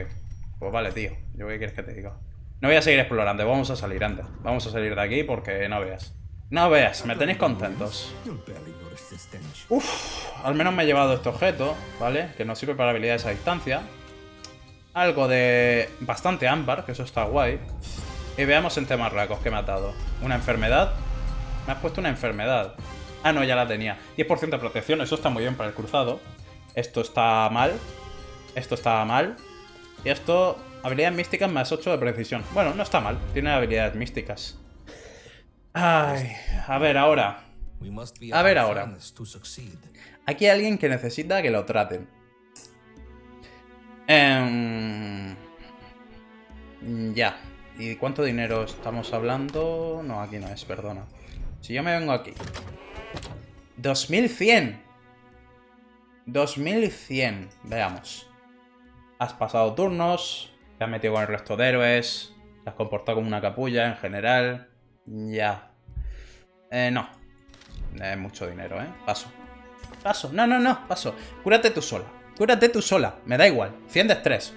Pues vale, tío. ¿Yo qué quieres que te diga? No voy a seguir explorando, vamos a salir antes. Vamos a salir de aquí porque no veas. No veas, me tenéis contentos. Uff, al menos me he llevado este objeto, ¿vale? Que nos sirve para habilidades a distancia. Algo de bastante ámbar, que eso está guay. Y veamos en temas racos que me ha dado. Una enfermedad. Me has puesto una enfermedad. Ah, no, ya la tenía. 10% de protección, eso está muy bien para el cruzado. Esto está mal. Esto está mal. Y esto, habilidades místicas más 8 de precisión. Bueno, no está mal, tiene habilidades místicas. Ay, a ver ahora. Aquí hay alguien que necesita que lo traten. Ya. ¿Y cuánto dinero estamos hablando? No, aquí no es, perdona. Si yo me vengo aquí. 2100. 2100. Veamos. Has pasado turnos. Te has metido con el resto de héroes. Te has comportado como una capulla en general. Ya. No. Es mucho dinero, Paso. Paso. No. Paso. Cúrate tú sola. Cúrate tú sola. Me da igual. 100 de estrés.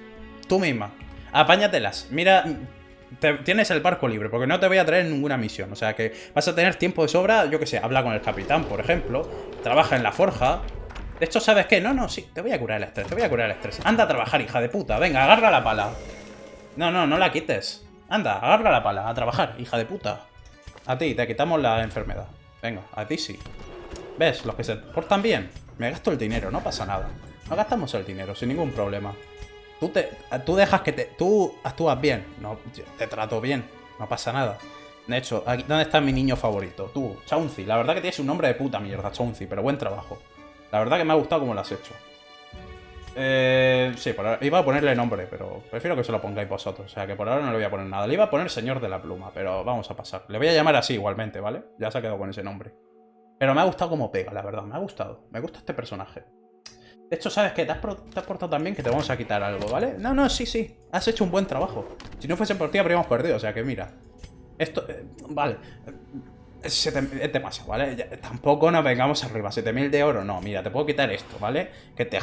Tú misma. Apáñatelas. Mira... tienes el barco libre, porque no te voy a traer ninguna misión. O sea que vas a tener tiempo de sobra, yo que sé, habla con el capitán, por ejemplo. Trabaja en la forja. De hecho, ¿sabes qué? No, sí, te voy a curar el estrés, Anda a trabajar, hija de puta. Venga, agarra la pala. No la quites. Anda, agarra la pala, a trabajar, hija de puta. A ti, te quitamos la enfermedad. Venga, a ti sí. ¿Ves? Los que se portan bien. Me gasto el dinero, no pasa nada. Nos gastamos el dinero, sin ningún problema. Tú dejas que tú actúas bien. No, te trato bien. No pasa nada. De hecho, aquí, ¿dónde está mi niño favorito? Tú, Chaunzi. La verdad que tienes un nombre de puta mierda, Chaunzi, pero buen trabajo. La verdad que me ha gustado cómo lo has hecho. Sí, iba a ponerle nombre, pero prefiero que se lo pongáis vosotros. O sea, que por ahora no le voy a poner nada. Le iba a poner Señor de la Pluma, pero vamos a pasar. Le voy a llamar así igualmente, ¿vale? Ya se ha quedado con ese nombre. Pero me ha gustado cómo pega, la verdad. Me ha gustado. Me gusta este personaje. De hecho, ¿sabes qué? Te has portado tan bien que te vamos a quitar algo, ¿vale? No, sí. Has hecho un buen trabajo. Si no fuese por ti, habríamos perdido. O sea que mira. Esto... vale. Es demasiado, ¿vale? Tampoco nos vengamos arriba. 7000 de oro, no. Mira, te puedo quitar esto, ¿vale?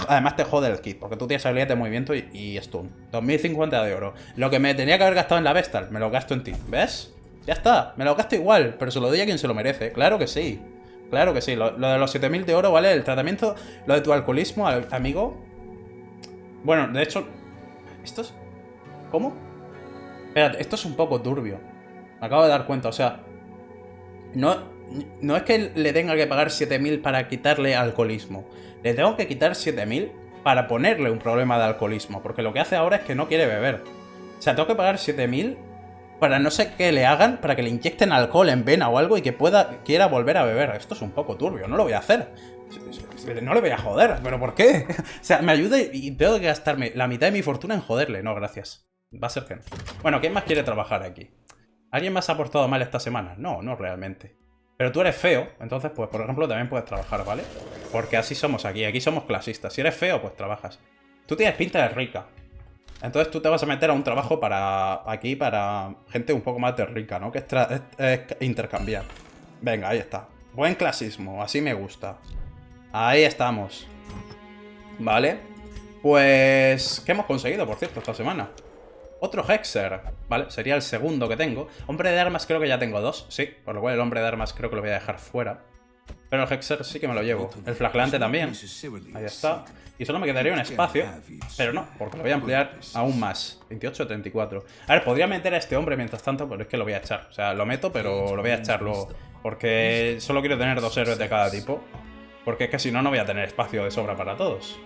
Además te jode el kit, porque tú tienes habilidad de movimiento y stun. 2050 de oro. Lo que me tenía que haber gastado en la Vestal, me lo gasto en ti. ¿Ves? Ya está. Me lo gasto igual, pero se lo doy a quien se lo merece. Claro que sí. Claro que sí. Lo de los 7000 de oro, ¿vale? El tratamiento, lo de tu alcoholismo, amigo. Bueno, de hecho... ¿Esto es...? ¿Cómo? Espérate, esto es un poco turbio. Me acabo de dar cuenta, o sea... No es que le tenga que pagar 7000 para quitarle alcoholismo. Le tengo que quitar 7000 para ponerle un problema de alcoholismo. Porque lo que hace ahora es que no quiere beber. O sea, tengo que pagar 7000 para no sé qué le hagan, para que le inyecten alcohol en vena o algo y que quiera volver a beber. Esto es un poco turbio, no lo voy a hacer. No le voy a joder, ¿pero por qué? O sea, me ayuda y tengo que gastarme la mitad de mi fortuna en joderle. No, gracias. Va a ser que no. Bueno, ¿quién más quiere trabajar aquí? ¿Alguien más ha portado mal esta semana? No, no realmente. Pero tú eres feo, entonces, pues, por ejemplo, también puedes trabajar, ¿vale? Porque así somos aquí. Aquí somos clasistas. Si eres feo, pues trabajas. Tú tienes pinta de rica. Entonces tú te vas a meter a un trabajo para gente un poco más de rica, ¿no? Que es intercambiar. Venga, ahí está. Buen clasismo, así me gusta. Ahí estamos. Vale. Pues... ¿qué hemos conseguido, por cierto, esta semana? Otro Hexer, ¿vale? Sería el segundo que tengo. Hombre de armas creo que ya tengo 2, sí. Por lo cual el hombre de armas creo que lo voy a dejar fuera. Pero el Hexer sí que me lo llevo. El flagelante también. Ahí está. Y solo me quedaría un espacio. Pero no, porque lo voy a ampliar aún más. 28 34. A ver, podría meter a este hombre mientras tanto, pero es que lo voy a echar. O sea, lo meto, pero lo voy a echar luego. Porque solo quiero tener 2 héroes de cada tipo. Porque es que si no, no voy a tener espacio de sobra para todos.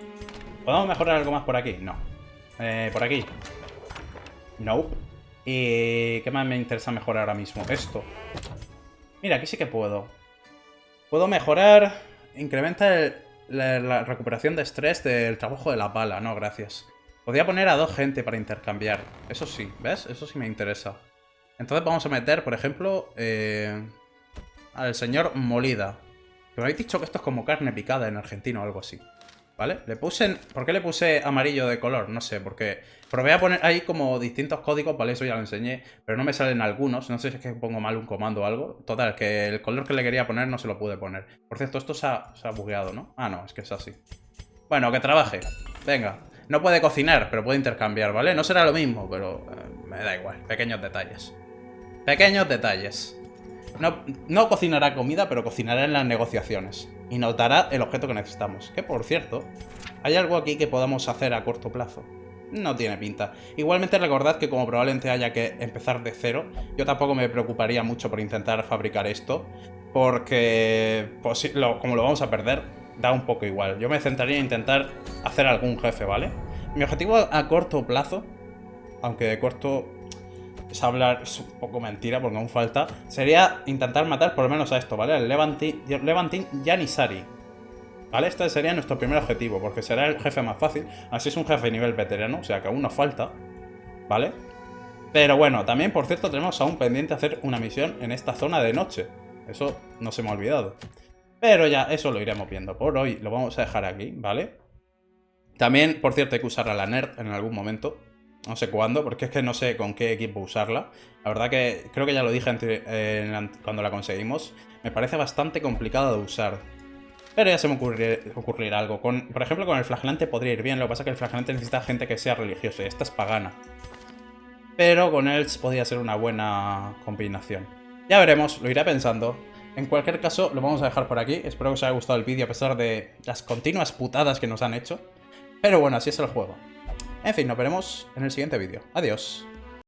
¿Podemos mejorar algo más por aquí? No. Por aquí. Nope. ¿Y qué más me interesa mejorar ahora mismo? Esto. Mira, aquí sí que puedo. Puedo mejorar... Incrementa la recuperación de estrés del trabajo de la pala. No, gracias. Podría poner a 2 gente para intercambiar. Eso sí, ¿ves? Eso sí me interesa. Entonces vamos a meter, por ejemplo, al señor Molida. Que me habéis dicho que esto es como carne picada en argentino o algo así. ¿Vale? ¿Por qué le puse amarillo de color? No sé, porque probé a poner ahí como distintos códigos, ¿vale? Eso ya lo enseñé, pero no me salen algunos. No sé si es que pongo mal un comando o algo. Total, que el color que le quería poner no se lo pude poner. Por cierto, esto se ha bugueado, ¿no? Ah, no, es que es así. Bueno, que trabaje. Venga. No puede cocinar, pero puede intercambiar, ¿vale? No será lo mismo, pero me da igual. Pequeños detalles. Pequeños detalles. No cocinará comida, pero cocinará en las negociaciones. Y nos dará el objeto que necesitamos. Que, por cierto, ¿hay algo aquí que podamos hacer a corto plazo? No tiene pinta. Igualmente recordad que como probablemente haya que empezar de cero, yo tampoco me preocuparía mucho por intentar fabricar esto. Porque, pues, como lo vamos a perder, da un poco igual. Yo me centraría en intentar hacer algún jefe, ¿vale? Mi objetivo a corto plazo, aunque de corto... es un poco mentira porque aún falta, sería intentar matar por lo menos a esto, ¿vale? El Levantin Janissary, ¿vale? Este sería nuestro primer objetivo, porque será el jefe más fácil. Así es un jefe nivel veterano, o sea que aún nos falta, ¿vale? Pero bueno, también, por cierto, tenemos aún pendiente hacer una misión en esta zona de noche. Eso no se me ha olvidado. Pero ya, eso lo iremos viendo. Por hoy lo vamos a dejar aquí, ¿vale? También, por cierto, hay que usar a la Nerd en algún momento. No sé cuándo, porque es que no sé con qué equipo usarla. La verdad que creo que ya lo dije cuando la conseguimos. Me parece bastante complicado de usar. Pero ya se me ocurrirá algo. Por ejemplo, con el flagelante podría ir bien. Lo que pasa es que el flagelante necesita gente que sea religiosa. Y esta es pagana. Pero con él podría ser una buena combinación. Ya veremos, lo iré pensando. En cualquier caso, lo vamos a dejar por aquí. Espero que os haya gustado el vídeo a pesar de las continuas putadas que nos han hecho. Pero bueno, así es el juego. En fin, nos veremos en el siguiente vídeo. Adiós.